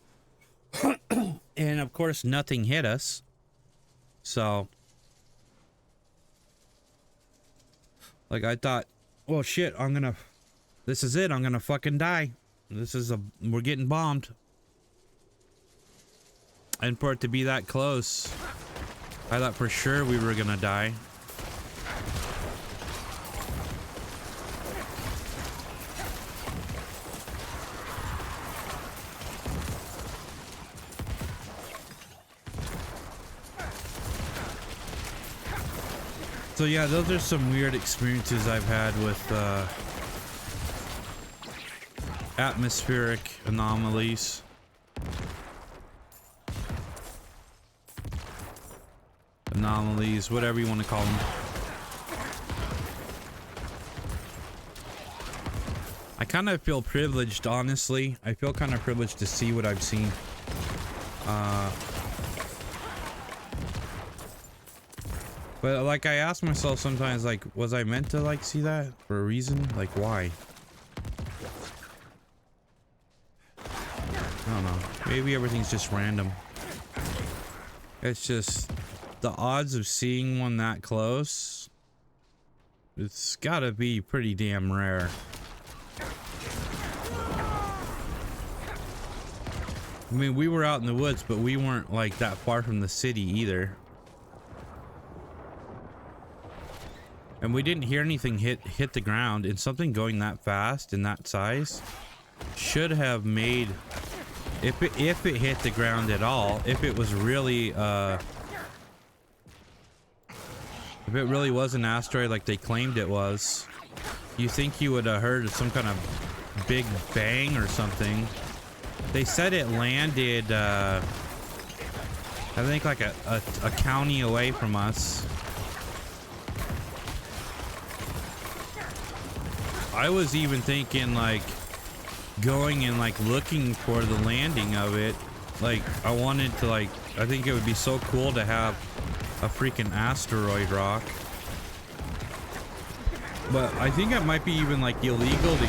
And of course, nothing hit us. So, like, I thought, well, shit, this is it. I'm gonna fucking die. We're getting bombed. And for it to be that close, I thought for sure we were gonna die. So yeah, those are some weird experiences I've had with atmospheric anomalies. Anomalies, whatever you want to call them. I kind of feel privileged, honestly. I feel kind of privileged to see what I've seen. But like I ask myself sometimes, like, was I meant to like see that for a reason? Like, why? I don't know. Maybe everything's just random. It's just the odds of seeing one that close. It's gotta be pretty damn rare. I mean, we were out in the woods, but we weren't like that far from the city either. And we didn't hear anything hit the ground, and something going that fast and that size should have made, if it hit the ground at all, if it was really if it really was an asteroid like they claimed it was, you think you would have heard some kind of big bang or something. They said it landed I think like a county away from us. I was even thinking like going and like looking for the landing of it. Like I wanted to like, I think it would be so cool to have a freaking asteroid rock. But I think it might be even like illegal to,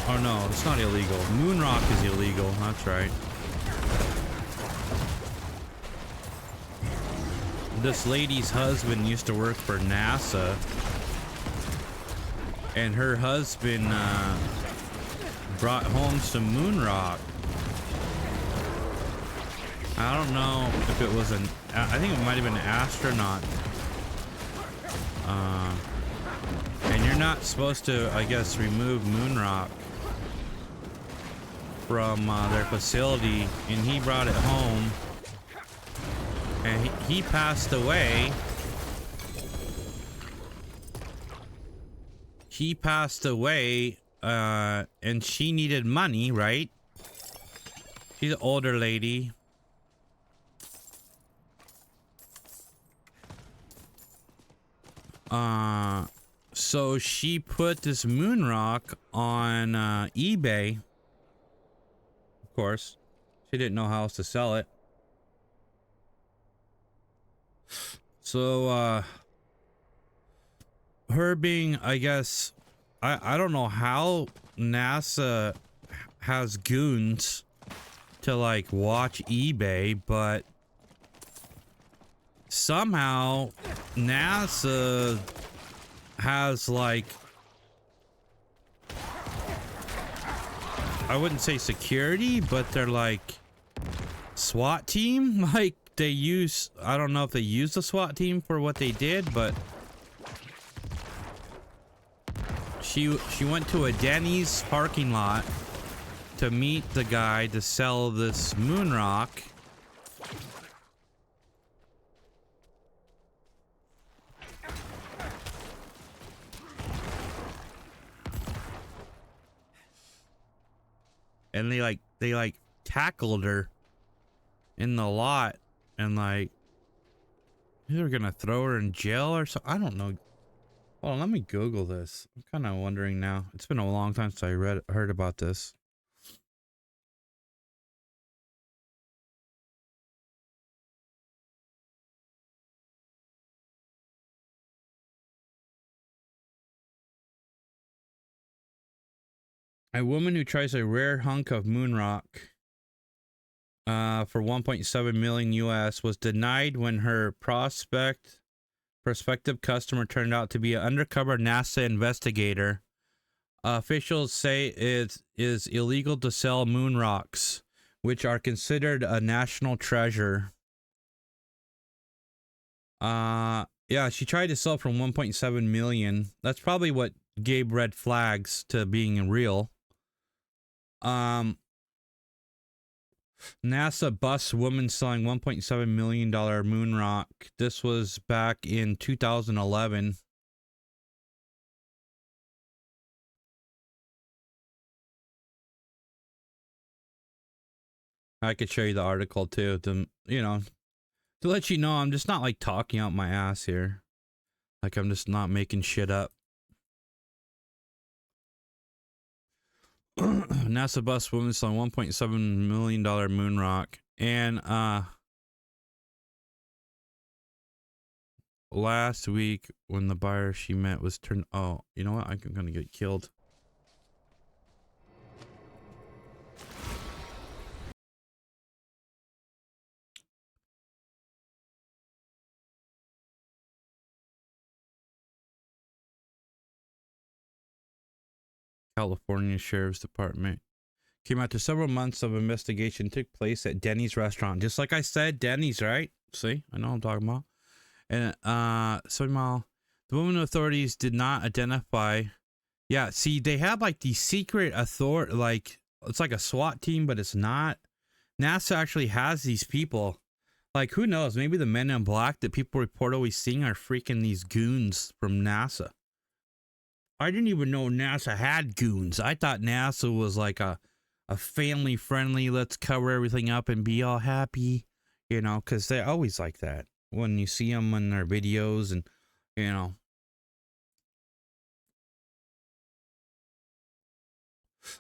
oh no, it's not illegal. Moon rock is illegal, that's right. This lady's husband used to work for NASA. And her husband brought home some moon rock. I don't know if it was I think it might have been an astronaut. And you're not supposed to, I guess, remove moon rock from their facility. And he brought it home. And he passed away. He passed away, and she needed money, right? She's an older lady. So she put this moon rock on eBay. Of course, she didn't know how else to sell it. So her being, I guess, I don't know how NASA has goons to like watch eBay, but somehow NASA has like, I wouldn't say security, but they're like SWAT team. Like they use, I don't know if they use the SWAT team for what they did, but she went to a Denny's parking lot to meet the guy to sell this moon rock. And they like tackled her in the lot and like they were gonna throw her in jail or something. I don't know. Hold on, let me Google this. I'm kind of wondering now. It's been a long time since I heard about this. A woman who tries a rare hunk of moon rock for 1.7 million US was denied when her prospective customer turned out to be an undercover NASA investigator. Officials say it is illegal to sell moon rocks, which are considered a national treasure. Yeah, she tried to sell for 1.7 million. That's probably what gave red flags to being real. NASA busts woman selling $1.7 million moon rock. This was back in 2011. I could show you the article too, to, you know, to let you know I'm just not like talking out my ass here. Like I'm just not making shit up. NASA busts woman selling $1.7 million moon rock. And last week when the buyer she met was turned, oh, you know what? I'm gonna get killed. California Sheriff's Department came after several months of investigation took place at Denny's restaurant. Just like I said, Denny's, right? See, I know what I'm talking about. And somehow the woman authorities did not identify. Yeah, see, they have like the secret authority, like it's like a SWAT team, but it's not. NASA actually has these people. Like, who knows? Maybe the men in black that people report always seeing are freaking these goons from NASA. I didn't even know NASA had goons. I thought NASA was like a family friendly, let's cover everything up and be all happy, you know, because they're always like that when you see them in their videos and, you know.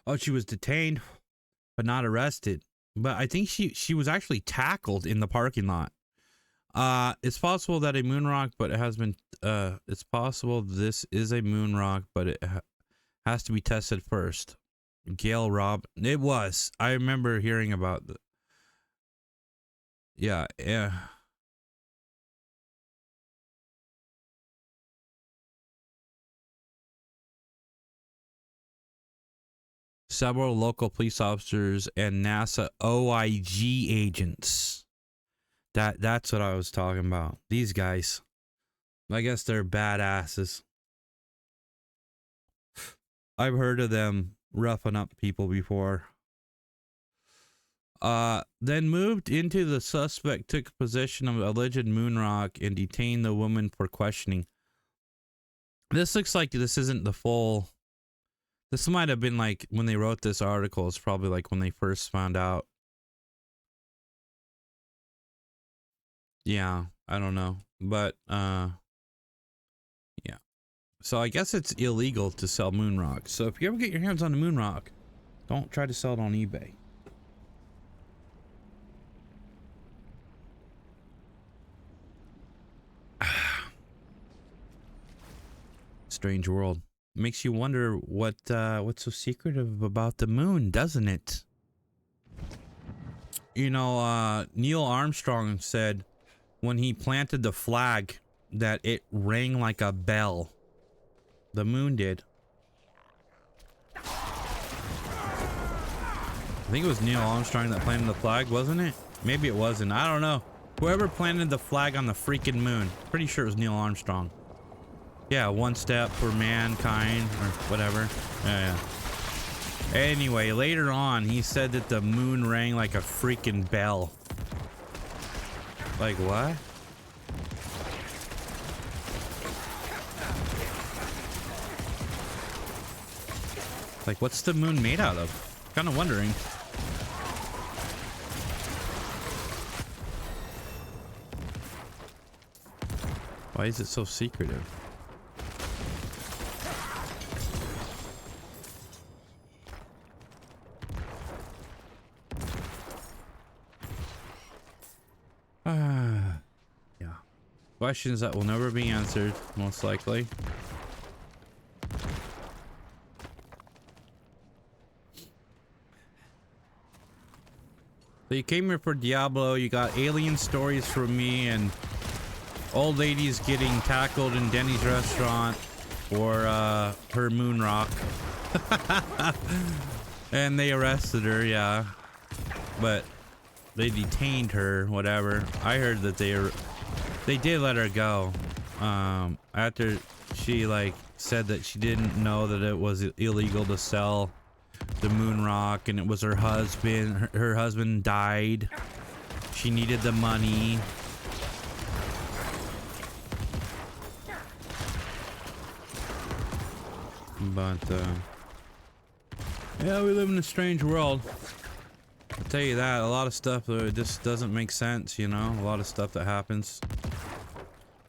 Oh, she was detained, but not arrested. But I think she was actually tackled in the parking lot. It's possible that a moon rock, but it has been, it's possible this is a moon rock, but it has to be tested first. Gail Rob, it was. I remember hearing about the. Yeah. Several local police officers and NASA OIG agents. That's what I was talking about. These guys. I guess they're badasses. I've heard of them roughing up people before. Then moved into the suspect took possession of alleged moon rock and detained the woman for questioning. This looks like this isn't the full. This might have been like when they wrote this article. It's probably like when they first found out. Yeah, I don't know, but Yeah. So I guess it's illegal to sell moon rock. So if you ever get your hands on a moon rock, don't try to sell it on eBay. Strange world. Makes you wonder what's so secretive about the moon, doesn't it? You know, Neil Armstrong said when he planted the flag that it rang like a bell. The moon did. I think it was Neil Armstrong that planted the flag, wasn't it? Maybe it wasn't. I don't know. Whoever planted the flag on the freaking moon. Pretty sure it was Neil Armstrong. Yeah, one step for mankind or whatever. Yeah. Anyway, later on, he said that the moon rang like a freaking bell. Like what? Like, what's the moon made out of? Kind of wondering. Why is it so secretive? Yeah. Questions that will never be answered, most likely. So you came here for Diablo, you got alien stories from me and old ladies getting tackled in Denny's restaurant for her moon rock. And they arrested her, yeah. But they detained her, whatever. I heard that they did let her go. After she like said that she didn't know that it was illegal to sell the moon rock, and it was her husband. Her husband died. She needed the money. But yeah, we live in a strange world. I'll tell you that. A lot of stuff just doesn't make sense, you know. A lot of stuff that happens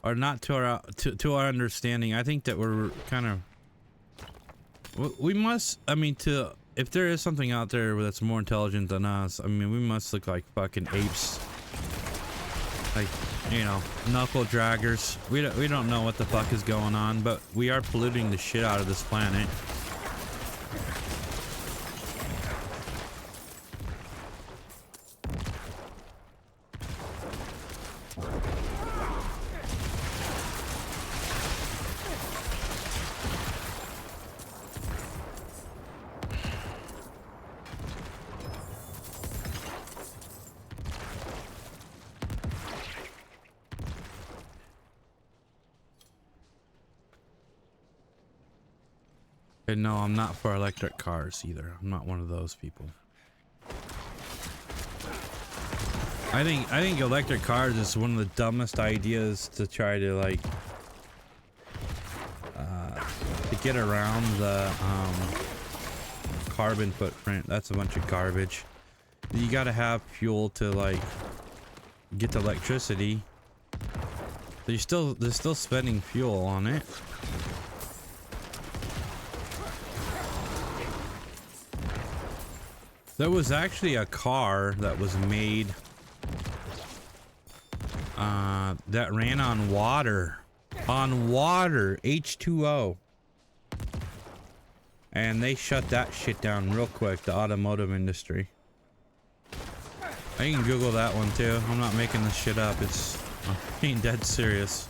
are not to our understanding. I think that we're kind of, we must, I mean, if there is something out there that's more intelligent than us, I mean, we must look like fucking apes. Like, you know, knuckle draggers. We don't know what the fuck is going on, but we are polluting the shit out of this planet. And no, I'm not for electric cars either. I'm not one of those people. I think electric cars is one of the dumbest ideas to try to like to get around the carbon footprint. That's a bunch of garbage. You gotta have fuel to like get the electricity. They're still spending fuel on it. There was actually a car that was made that ran on water. On water, H2O. And they shut that shit down real quick, the automotive industry. You can Google that one too. I'm not making this shit up. I'm being dead serious.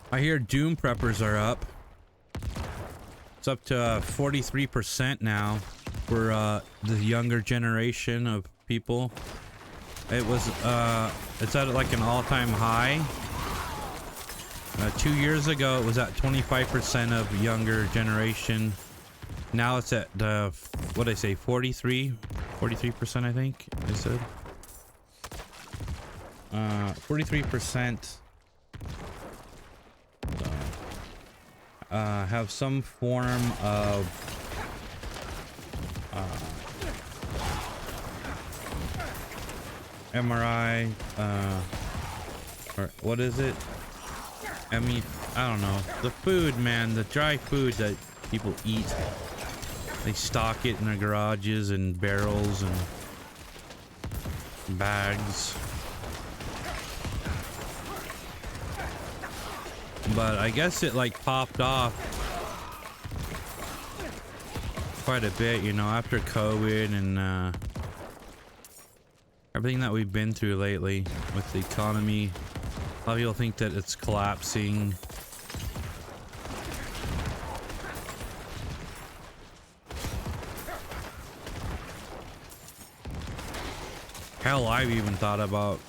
I hear Doom preppers are up. It's up to 43% now for the younger generation of people. It was it's at like an all-time high. 2 years ago, it was at 25% of younger generation Now it's at what did I say, 43%, I think I said. 43% have some form of MRI, or what is it? I mean, I don't know. The food, man, the dry food that people eat. They stock it in their garages and barrels and bags. But I guess it like popped off quite a bit, you know, after COVID and everything that we've been through lately with the economy. A lot of people think that it's collapsing. Hell, I've even thought about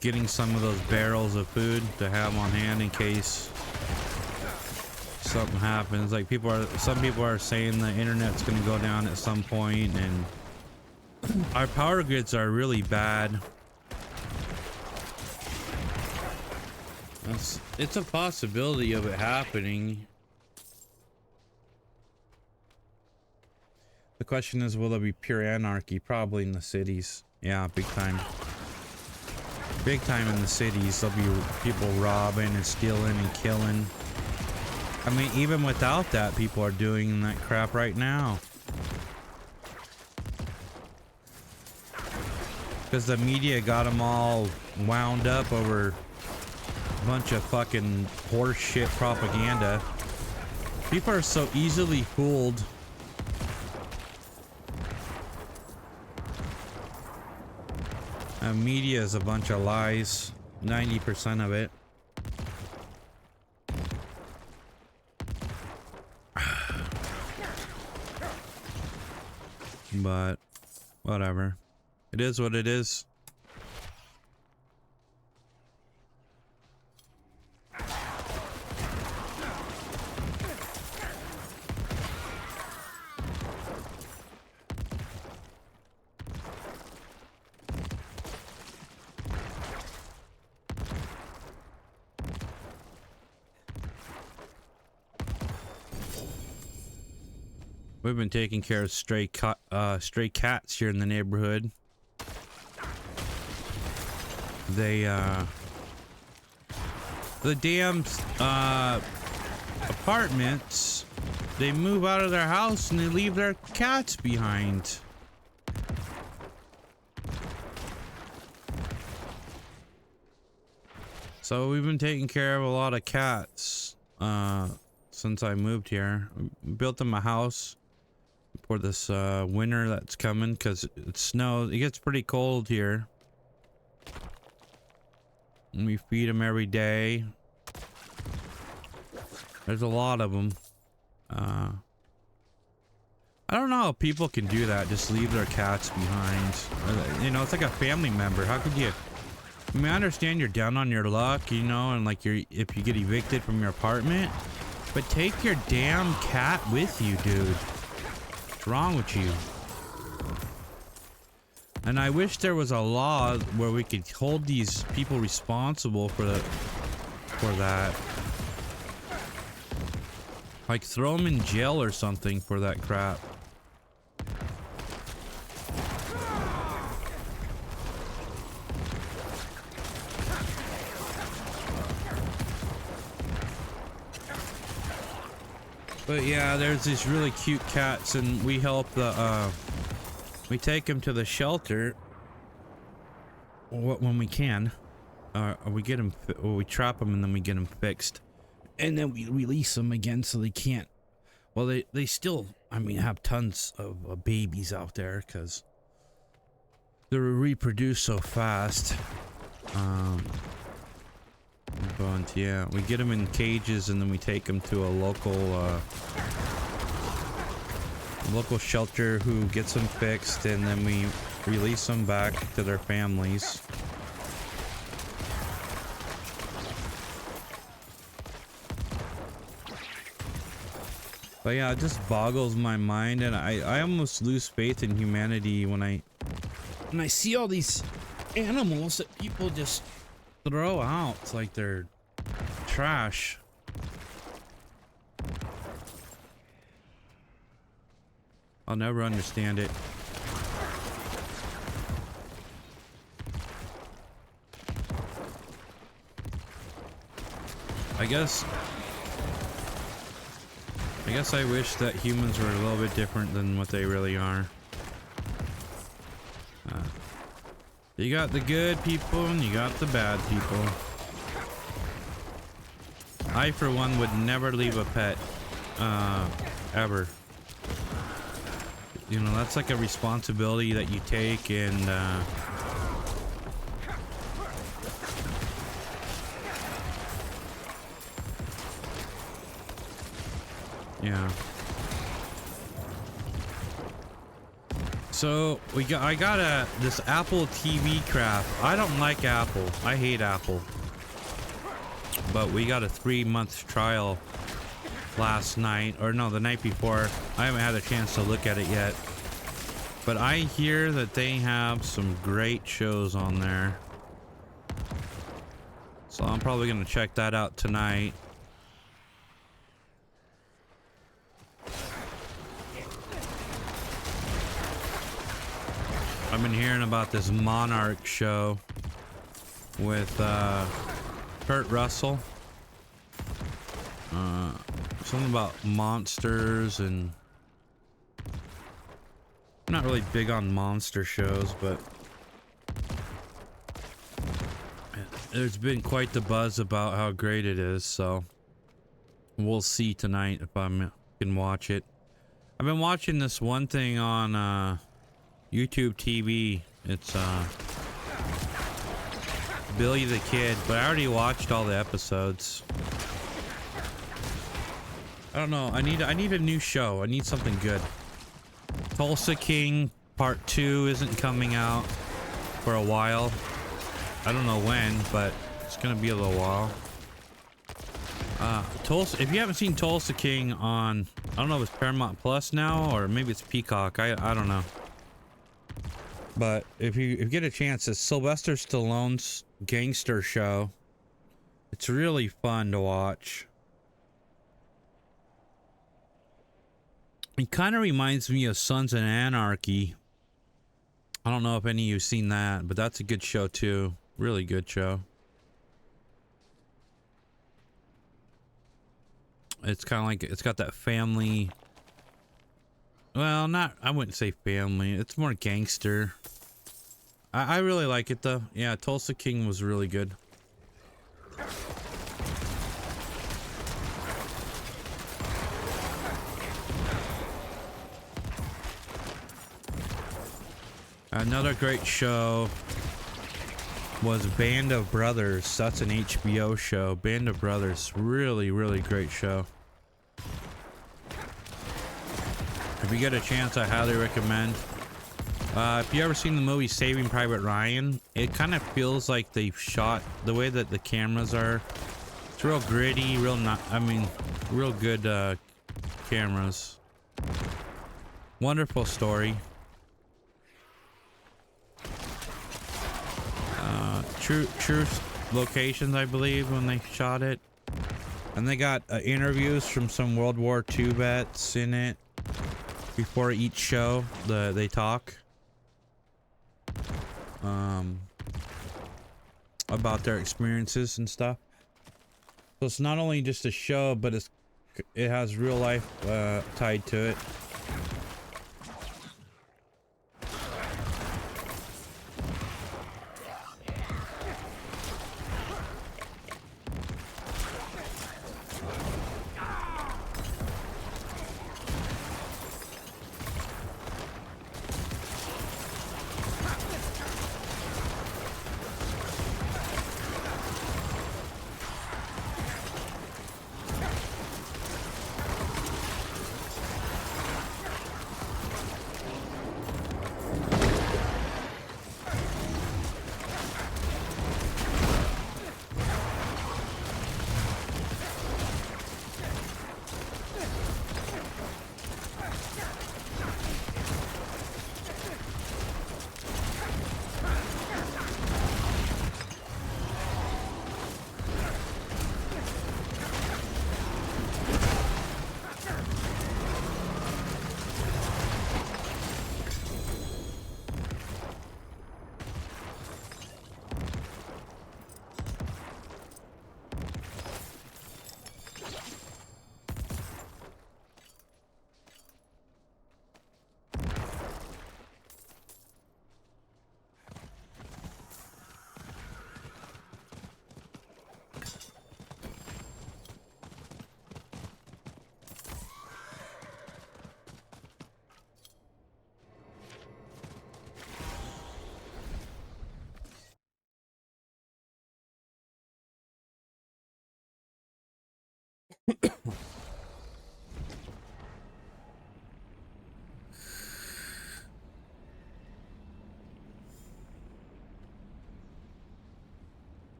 getting some of those barrels of food to have on hand in case something happens. Like some people are saying the internet's going to go down at some point, and our power grids are really bad. It's a possibility of it happening. The question is, will there be pure anarchy? Probably in the cities. Yeah, big time. Big time in the cities. There'll be people robbing and stealing and killing. I mean, even without that, people are doing that crap right now. Because the media got them all wound up over a bunch of fucking horse shit propaganda. People are so easily fooled. Media is a bunch of lies, 90% of it. But whatever, it is what it is. We've been taking care of stray cats here in the neighborhood. They, the damn, apartments, they move out of their house and they leave their cats behind. So we've been taking care of a lot of cats, since I moved here. We built them a house for this winter that's coming, because it snows. It gets pretty cold here, and we feed them every day. There's a lot of them. I don't know how people can do that, just leave their cats behind. You know, it's like a family member. How could you? I mean, I understand you're down on your luck, you know, and like if you get evicted from your apartment, but take your damn cat with you, dude. What's wrong with you? And I wish there was a law where we could hold these people responsible for that. Like throw them in jail or something for that crap. But yeah, there's these really cute cats, and we help the we take them to the shelter when we can. We get them, or we trap them and then we get them fixed, and then we release them again so they can't. Well, they still, I mean, have tons of babies out there because they reproduce so fast. But yeah, we get them in cages and then we take them to a local shelter who gets them fixed, and then we release them back to their families. But yeah, it just boggles my mind, and I almost lose faith in humanity when I see all these animals that people just throw out. It's like they're trash. I'll never understand it. I guess I wish that humans were a little bit different than what they really are. You got the good people and you got the bad people. I, for one, would never leave a pet, ever. You know, that's like a responsibility that you take, and yeah. So I got this Apple TV crap. I don't like Apple. I hate Apple. But we got a 3-month trial last night, or no, the night before. I haven't had a chance to look at it yet. But I hear that they have some great shows on there. So I'm probably gonna check that out tonight. I've been hearing about this Monarch show with Kurt Russell. Something about monsters, and I'm not really big on monster shows, but there's been quite the buzz about how great it is, so we'll see tonight if I can watch it. I've been watching this one thing on YouTube TV. It's Billy the Kid, but I already watched all the episodes. I don't know. I need a new show. I need something good. Tulsa King Part 2 isn't coming out for a while. I don't know when, but it's gonna be a little while. Tulsa. If you haven't seen Tulsa King on, I don't know if it's Paramount Plus now or maybe it's Peacock. I don't know. But if you get a chance, it's Sylvester Stallone's gangster show. It's really fun to watch. It kind of reminds me of Sons of Anarchy. I don't know if any of you have seen that, but that's a good show too. Really good show. It's kind of like, it's got that family. Well, I wouldn't say family. It's more gangster. I really like it though. Yeah, Tulsa King was really good. Another great show was Band of Brothers. That's an HBO show. Band of Brothers. Really, really great show. If you get a chance, I highly recommend. If you ever seen the movie Saving Private Ryan, it kind of feels like they've shot the way that the cameras are. It's real gritty, real good cameras. Wonderful story. True locations, I believe, when they shot it. And they got interviews from some World War II vets in it. Before each show, they talk about their experiences and stuff. So it's not only just a show, but it has real life tied to it.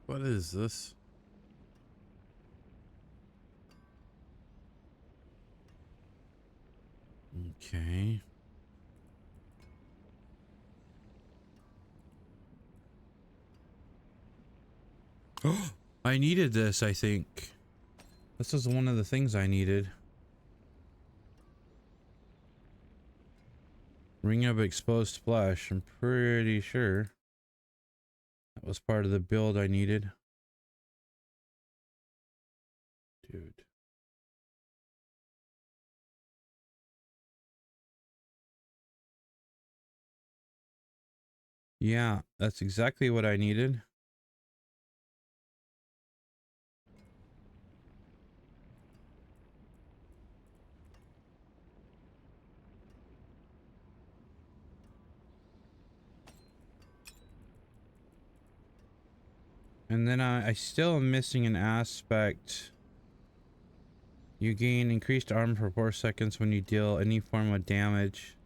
What is this? Okay. I needed this, I think. This is one of the things I needed. Ring of exposed flesh. I'm pretty sure that was part of the build I needed. Dude. Yeah, that's exactly what I needed. And then I still am missing an aspect. You gain increased armor for 4 seconds when you deal any form of damage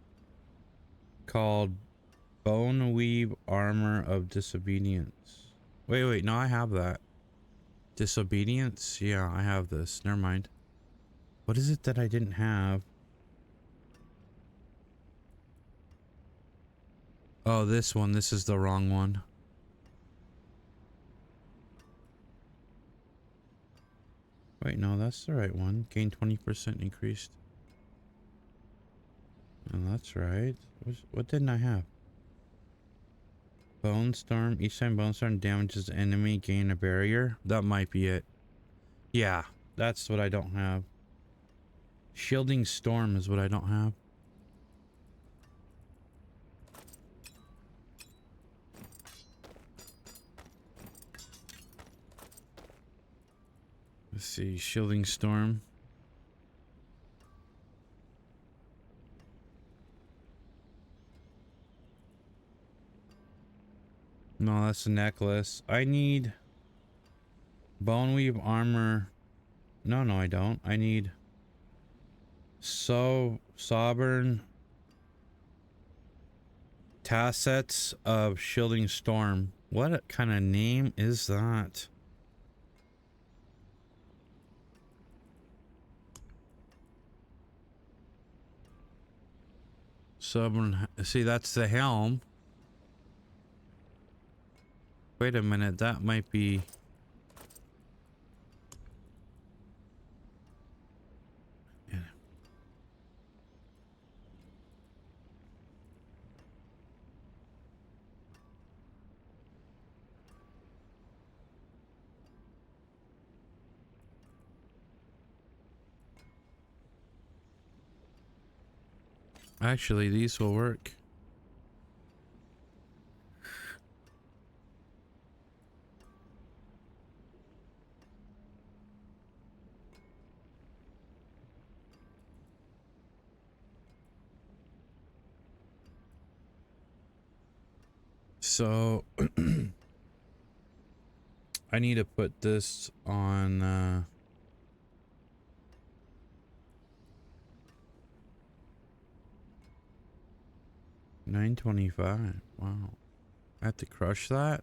called Bone Weave Armor of Disobedience. Wait, no, I have that. Disobedience? Yeah, I have this. Never mind. What is it that I didn't have? Oh, this one. This is the wrong one. Wait, no, that's the right one. Gain 20% increased. Oh, that's right. What didn't I have? Bone Storm. Each time Bone Storm damages the enemy, gain a barrier. That might be it. Yeah, that's what I don't have. Shielding Storm is what I don't have. Let's see, Shielding Storm. No, that's a necklace. I need Bone Weave Armor. No, I don't. I need Sovereign Tassets of Shielding Storm. What kind of name is that? Sovereign. See, that's the helm. Wait a minute, that might be. Yeah. Actually, these will work. So I need to put this on 925. Wow. I have to crush that.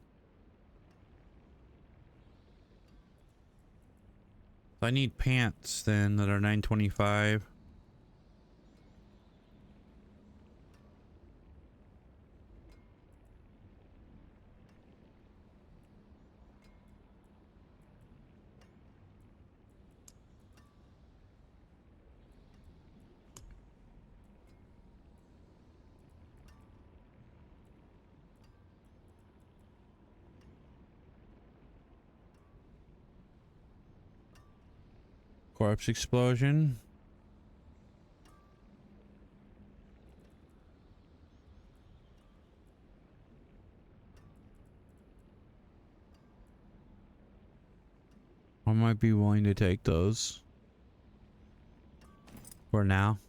I need pants then that are 925. Corpse explosion. I might be willing to take those for now.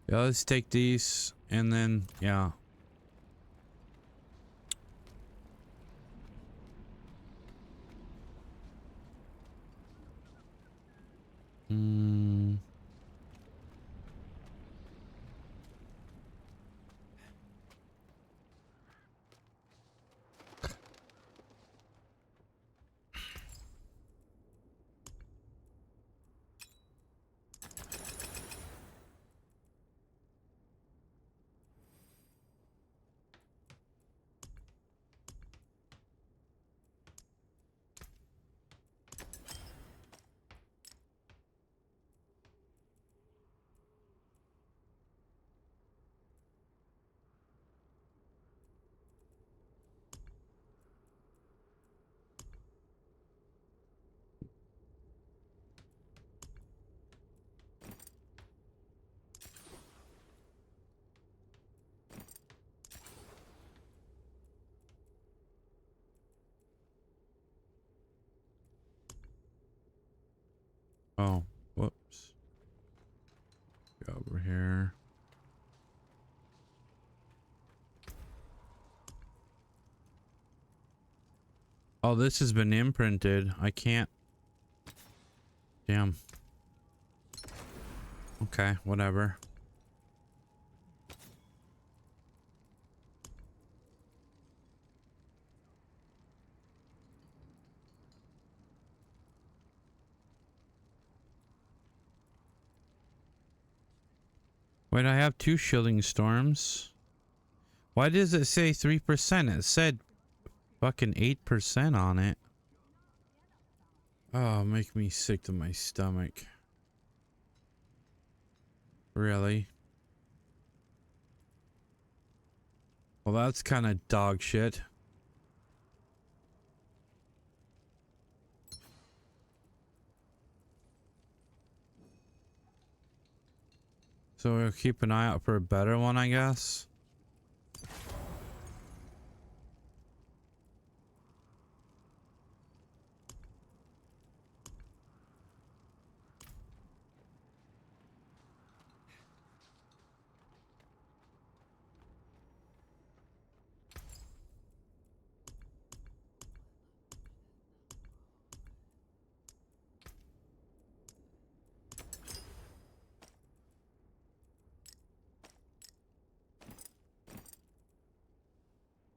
Yeah, let's take these and then, yeah. Hmm. Oh, whoops. Go over here. Oh, this has been imprinted. I can't. Damn. Okay, whatever. Wait, I have 2 shielding storms. Why does it say 3%? It said fucking 8% on it. Oh, make me sick to my stomach. Really? Well, that's kind of dog shit. So we'll keep an eye out for a better one, I guess.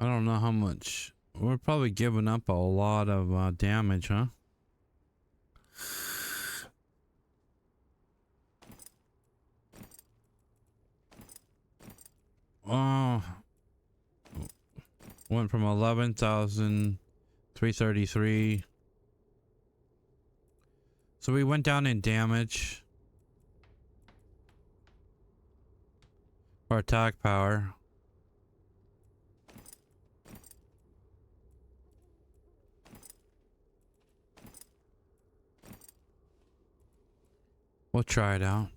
I don't know how much. We're probably giving up a lot of damage, huh? Oh, went from 11,333. So we went down in damage. Or attack power. We'll try it out.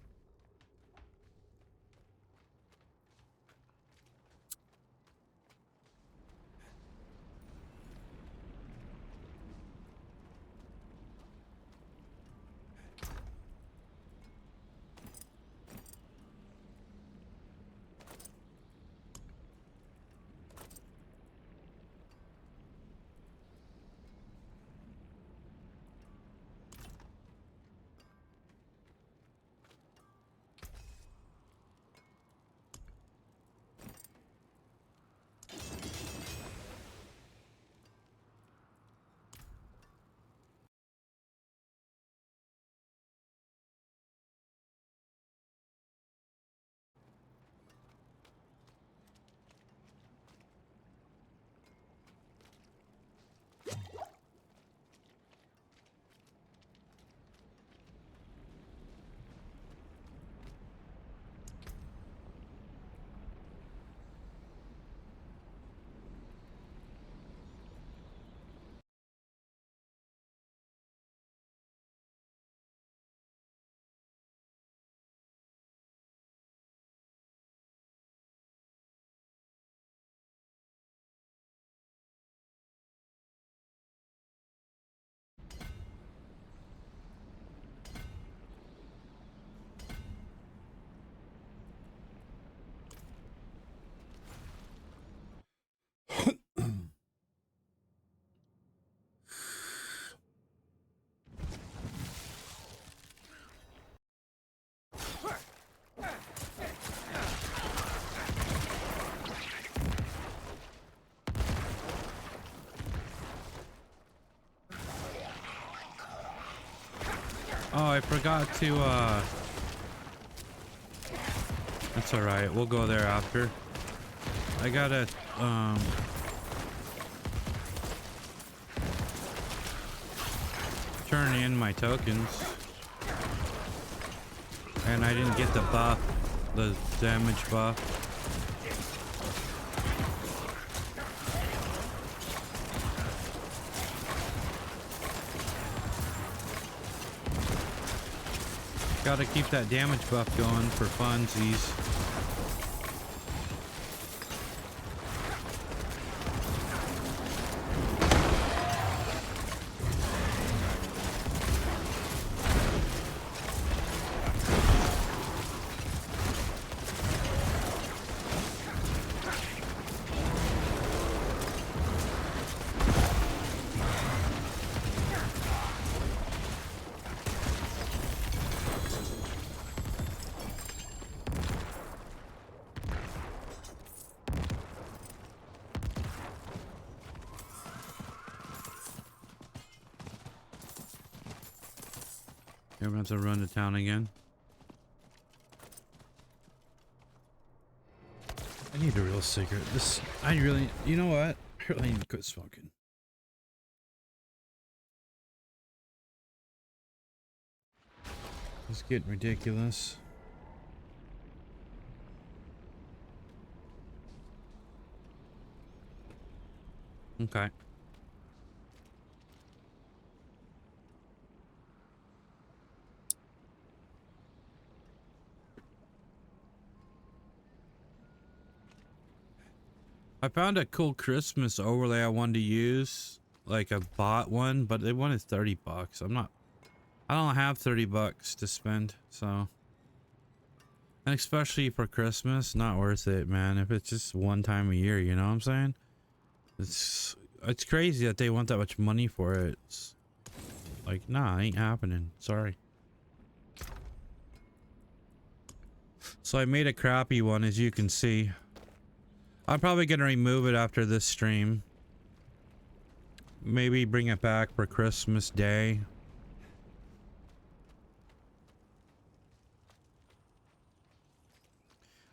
Oh, I forgot to, that's alright, we'll go there after. I gotta, turn in my tokens. And I didn't get the buff, the damage buff. Gotta keep that damage buff going for funsies. I'm gonna have to run to town again. I need a real cigarette. I really, you know what? I really need to quit smoking. It's getting ridiculous. Okay. I found a cool Christmas overlay I wanted to use, like a bot one, but they wanted 30 bucks. I don't have 30 bucks to spend, so. And especially for Christmas, not worth it, man. If it's just one time a year, you know what I'm saying? It's crazy that they want that much money for it. It's like, nah, it ain't happening. Sorry. So I made a crappy one, as you can see. I'm probably gonna remove it after this stream. Maybe bring it back for Christmas Day.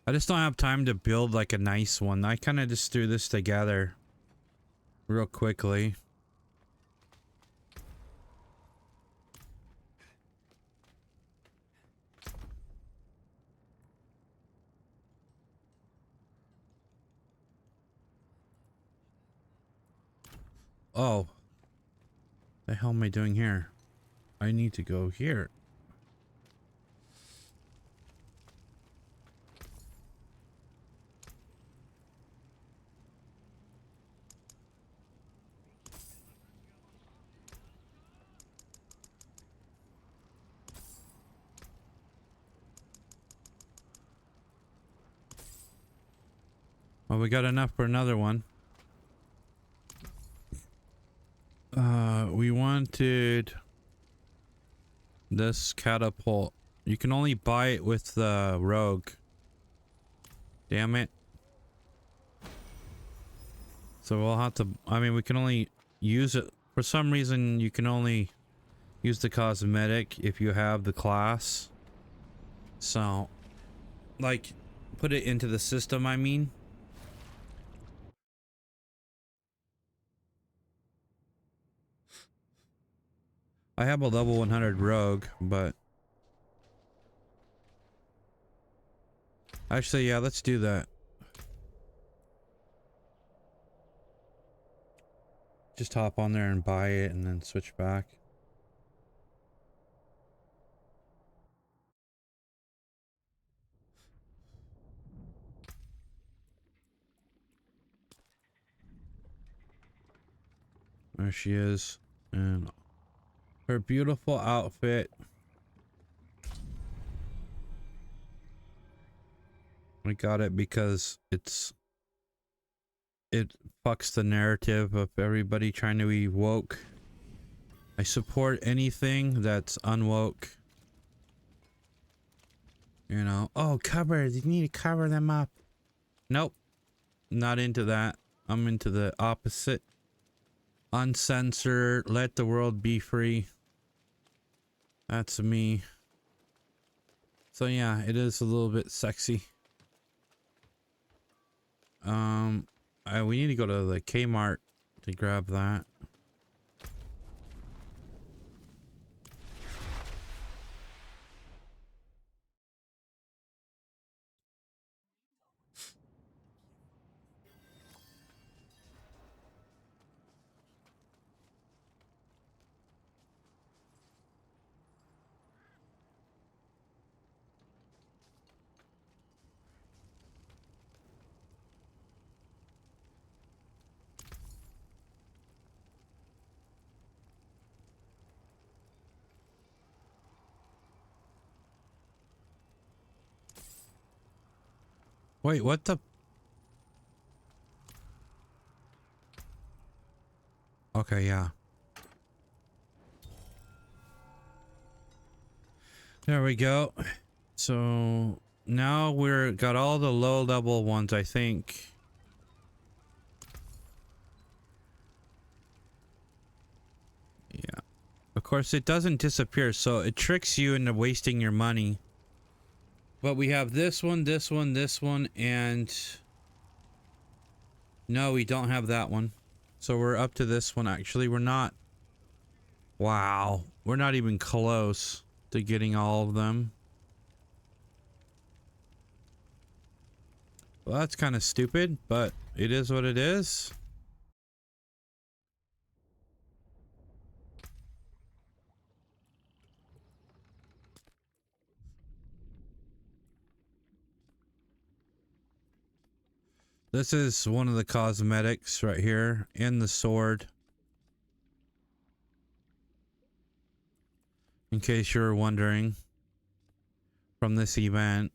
I just don't have time to build like a nice one. I kind of just threw this together real quickly. Oh. The hell am I doing here? I need to go here. Well, we got enough for another one. We wanted this catapult. You can only buy it with the rogue. Damn it. So we'll have to, I mean, we can only use it. For some reason, you can only use the cosmetic if you have the class. So, like, put it into the system, I mean. I have a level 100 rogue, but actually, yeah, let's do that. Just hop on there and buy it and then switch back. There she is. And her beautiful outfit. I got it because it fucks the narrative of everybody trying to be woke. I support anything that's unwoke. You know, oh, covers, you need to cover them up. Nope, not into that. I'm into the opposite. Uncensored, let the world be free. That's me. So yeah, it is a little bit sexy. We need to go to the Kmart to grab that. Wait, what the? Okay, yeah. There we go. So now we're got all the low level ones, I think. Yeah. Of course, it doesn't disappear, so it tricks you into wasting your money. But we have this one, this one, this one, and no, we don't have that one. So we're up to this one. Actually, we're not. Wow. We're not even close to getting all of them. Well, that's kind of stupid, but it is what it is. This is one of the cosmetics right here in the sword. In case you're wondering, from this event.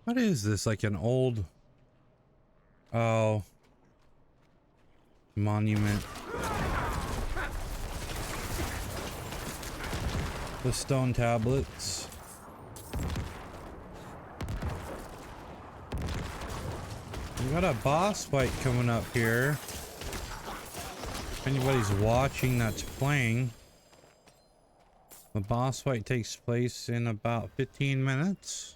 What is this? Like an old... Oh. Monument. The stone tablets. We got a boss fight coming up here. If anybody's watching that's playing. The boss fight takes place in about 15 minutes.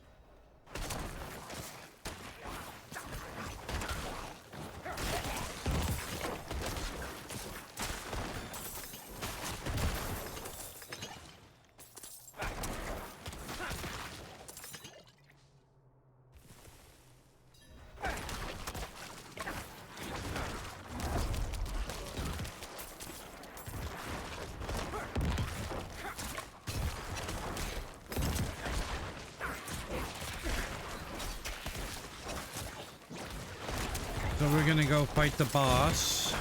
So we're gonna go fight the boss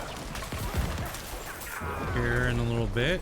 here in a little bit.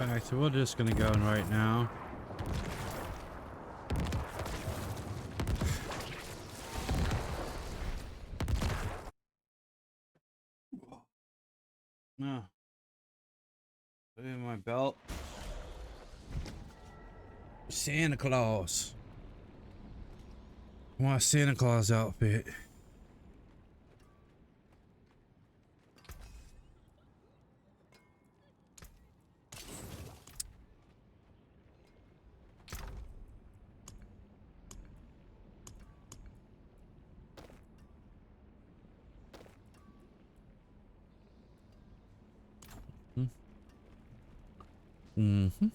Alright, so we're just gonna go in right now. No. Put it in my belt. Santa Claus. I want a Santa Claus outfit. Mm-hmm.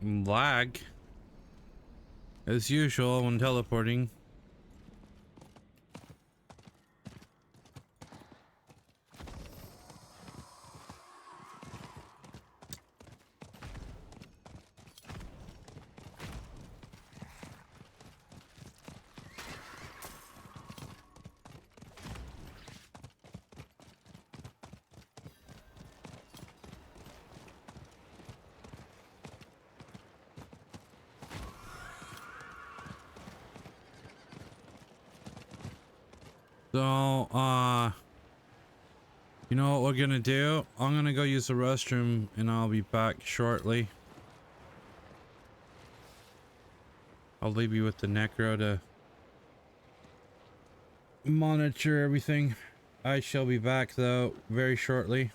Lag. As usual when teleporting. So, you know what we're gonna do? I'm gonna go use the restroom and I'll be back shortly. I'll leave you with the necro to monitor everything. I shall be back though very shortly.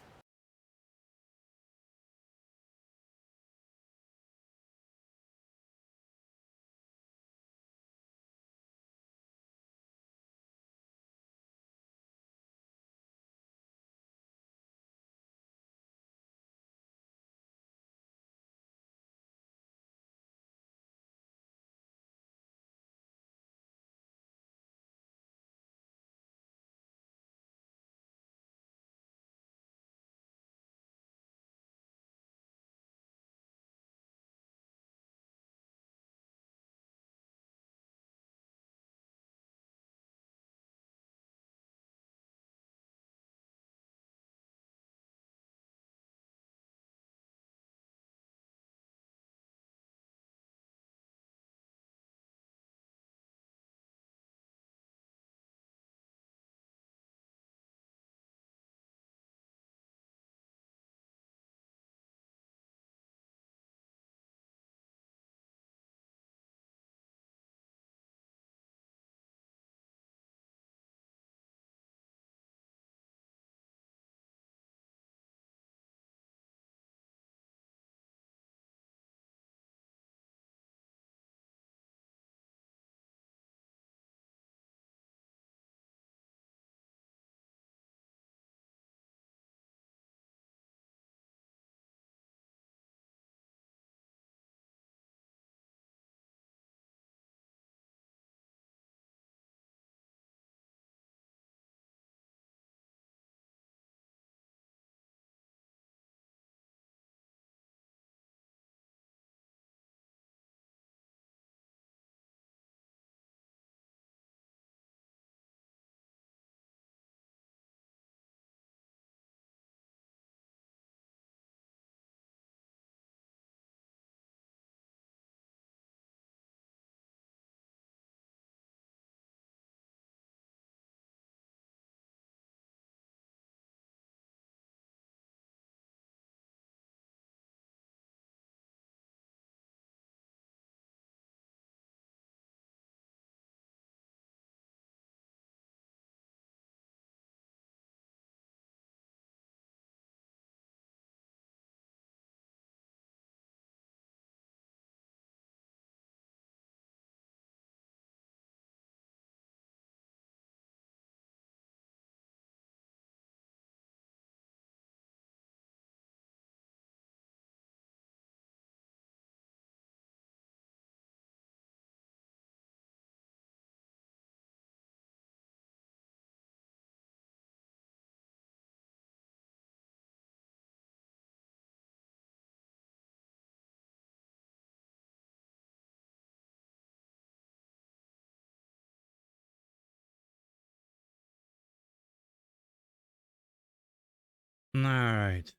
All right.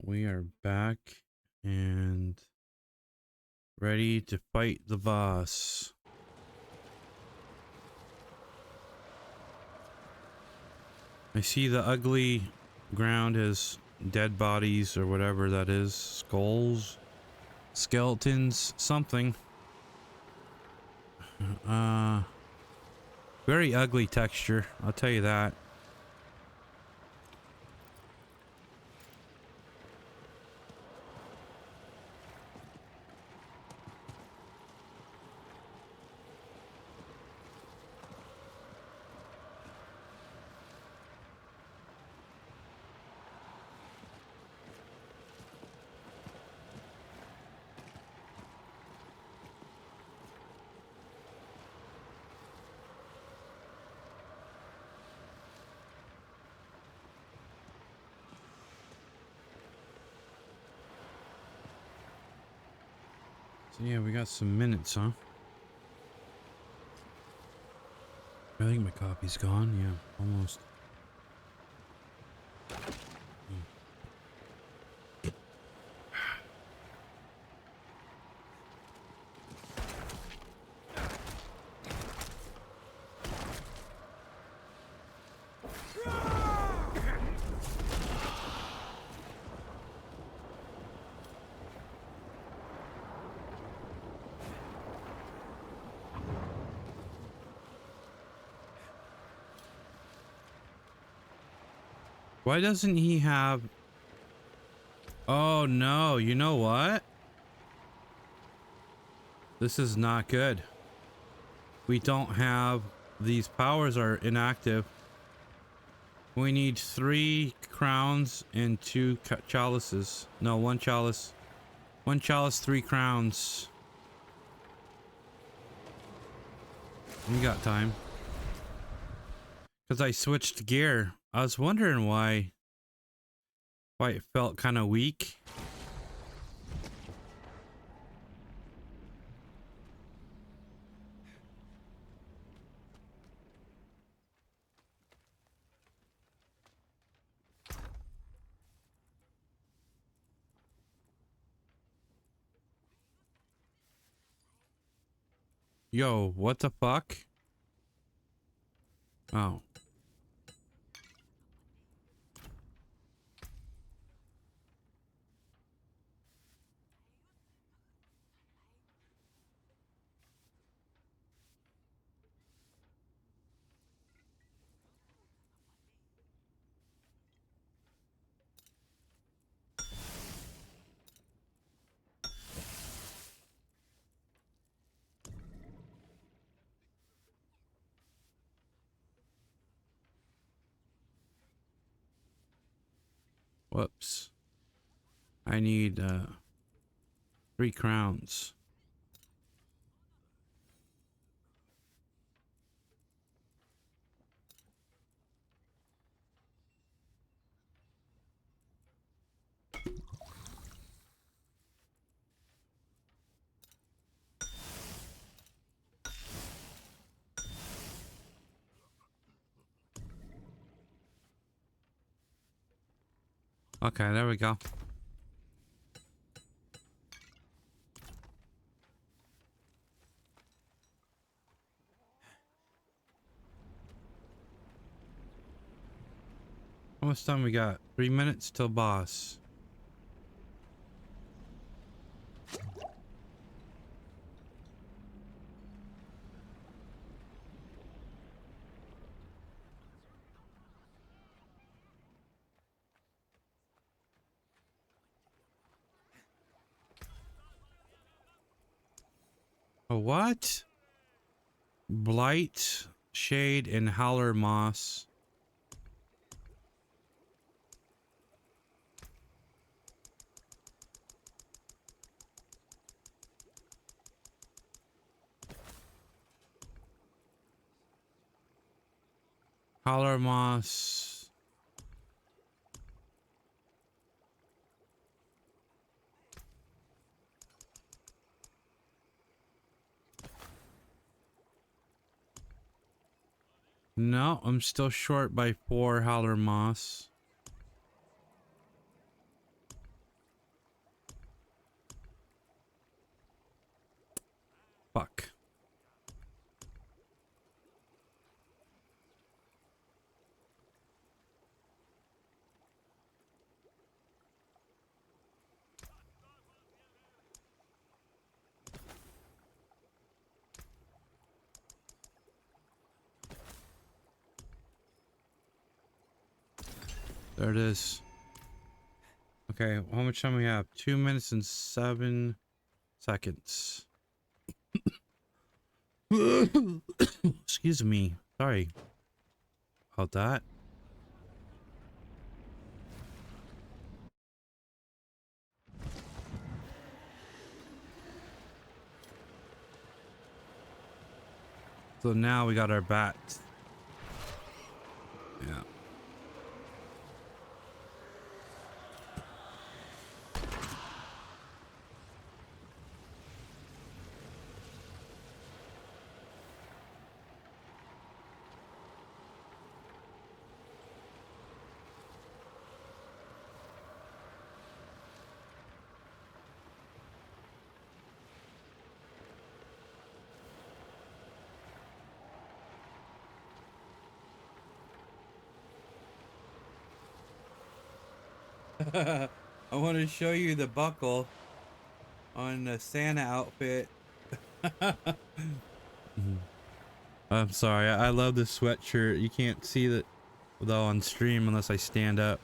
We are back and ready to fight the boss. I see the ugly ground has dead bodies or whatever that is. Skulls, skeletons, something. Very ugly texture, I'll tell you that. So yeah, we got some minutes, huh? I think my copy's gone. Yeah, almost. Why doesn't he have... Oh no, you know what? This is not good. We don't have... These powers are inactive. We need 3 crowns and 2 chalices. No, 1 chalice. 1 chalice, 3 crowns. We got time. Because I switched gear. I was wondering why it felt kind of weak. Yo, what the fuck? Oh. Whoops. I need 3 crowns. Okay, there we go. How much time we got? 3 minutes till boss. A what? Blight, shade, and howler moss. Howler moss. No, I'm still short by 4 howler moss. Fuck. There it is. Okay, how much time we have? 2 minutes and 7 seconds. Excuse me. Sorry about that. So now we got our bat. Yeah. I want to show you the buckle on the Santa outfit. I'm sorry. I love this sweatshirt. You can't see that. though on stream unless I stand up.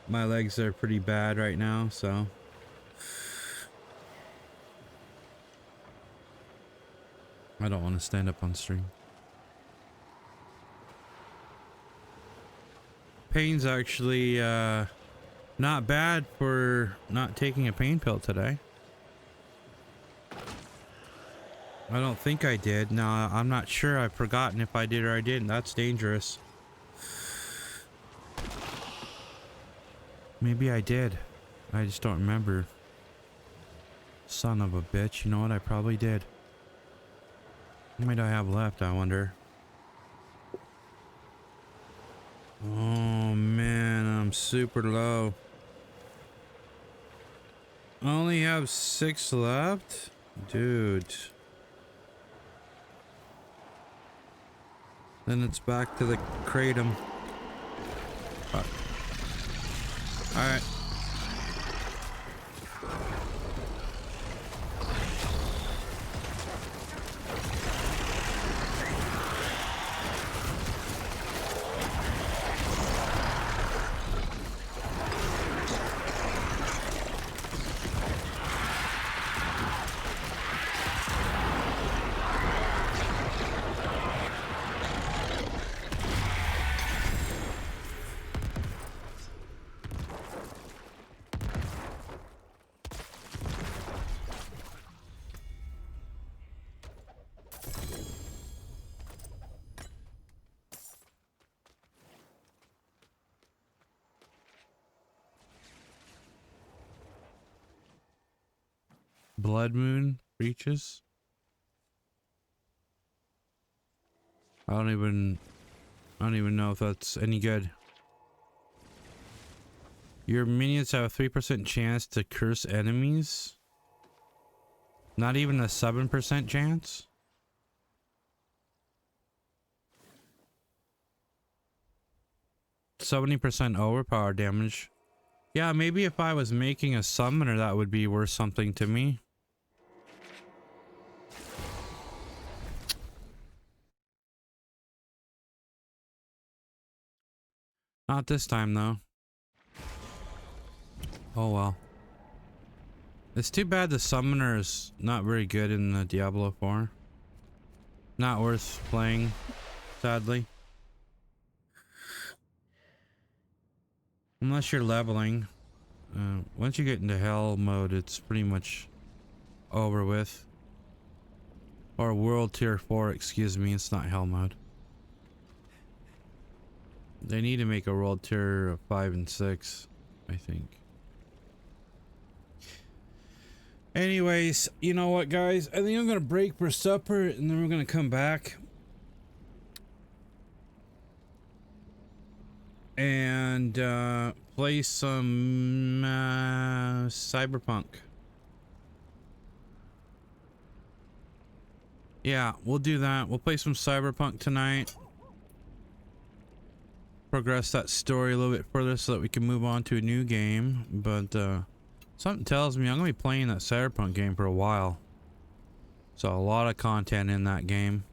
My legs are pretty bad right now, so I don't want to stand up on stream. Pain's actually not bad for not taking a pain pill today. I don't think I did. No, I'm not sure. I've forgotten if I did or I didn't. That's dangerous. Maybe I did. I just don't remember. Son of a bitch. You know what? I probably did. How many do I have left, I wonder? Oh man, I'm super low. I only have 6 left? Dude. Then it's back to the kratom. Alright. Blood Moon breaches. I don't even know if that's any good. Your minions have a 3% chance to curse enemies. Not even a 7% chance. %70 overpower damage. Yeah, maybe if I was making a summoner, that would be worth something to me. Not this time, though. Oh well. It's too bad the summoner is not very good in the Diablo 4. Not worth playing, sadly. Unless you're leveling. Once you get into hell mode, it's pretty much over with. Or world tier 4, excuse me, it's not hell mode. They need to make a world tier 5 and 6, I think. Anyways, you know what, guys? I think I'm gonna break for supper and then we're gonna come back and play some Cyberpunk. Yeah, we'll do that. We'll play some Cyberpunk tonight. Progress that story a little bit further so that we can move on to a new game. But something tells me I'm gonna be playing that Cyberpunk game for a while. So a lot of content in that game.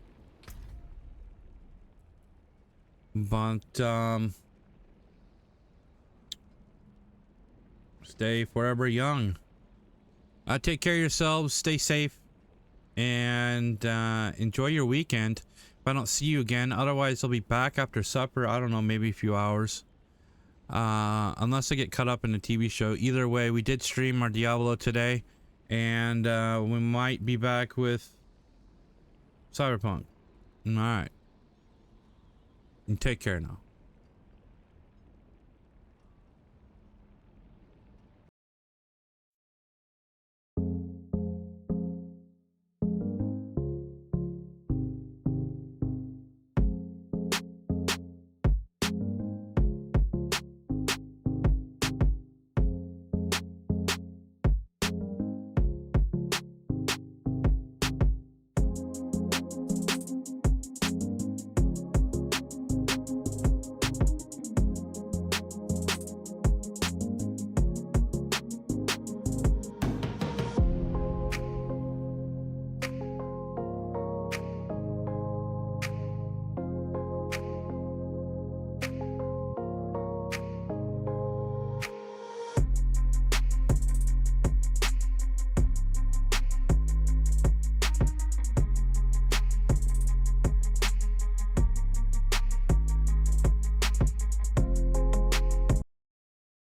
But stay forever young. Take care of yourselves, stay safe, and enjoy your weekend. If I don't see you again, otherwise I'll be back after supper. I don't know, maybe a few hours. Unless I get caught up in a TV show. Either way, we did stream our Diablo today, and we might be back with Cyberpunk. Alright. And take care now.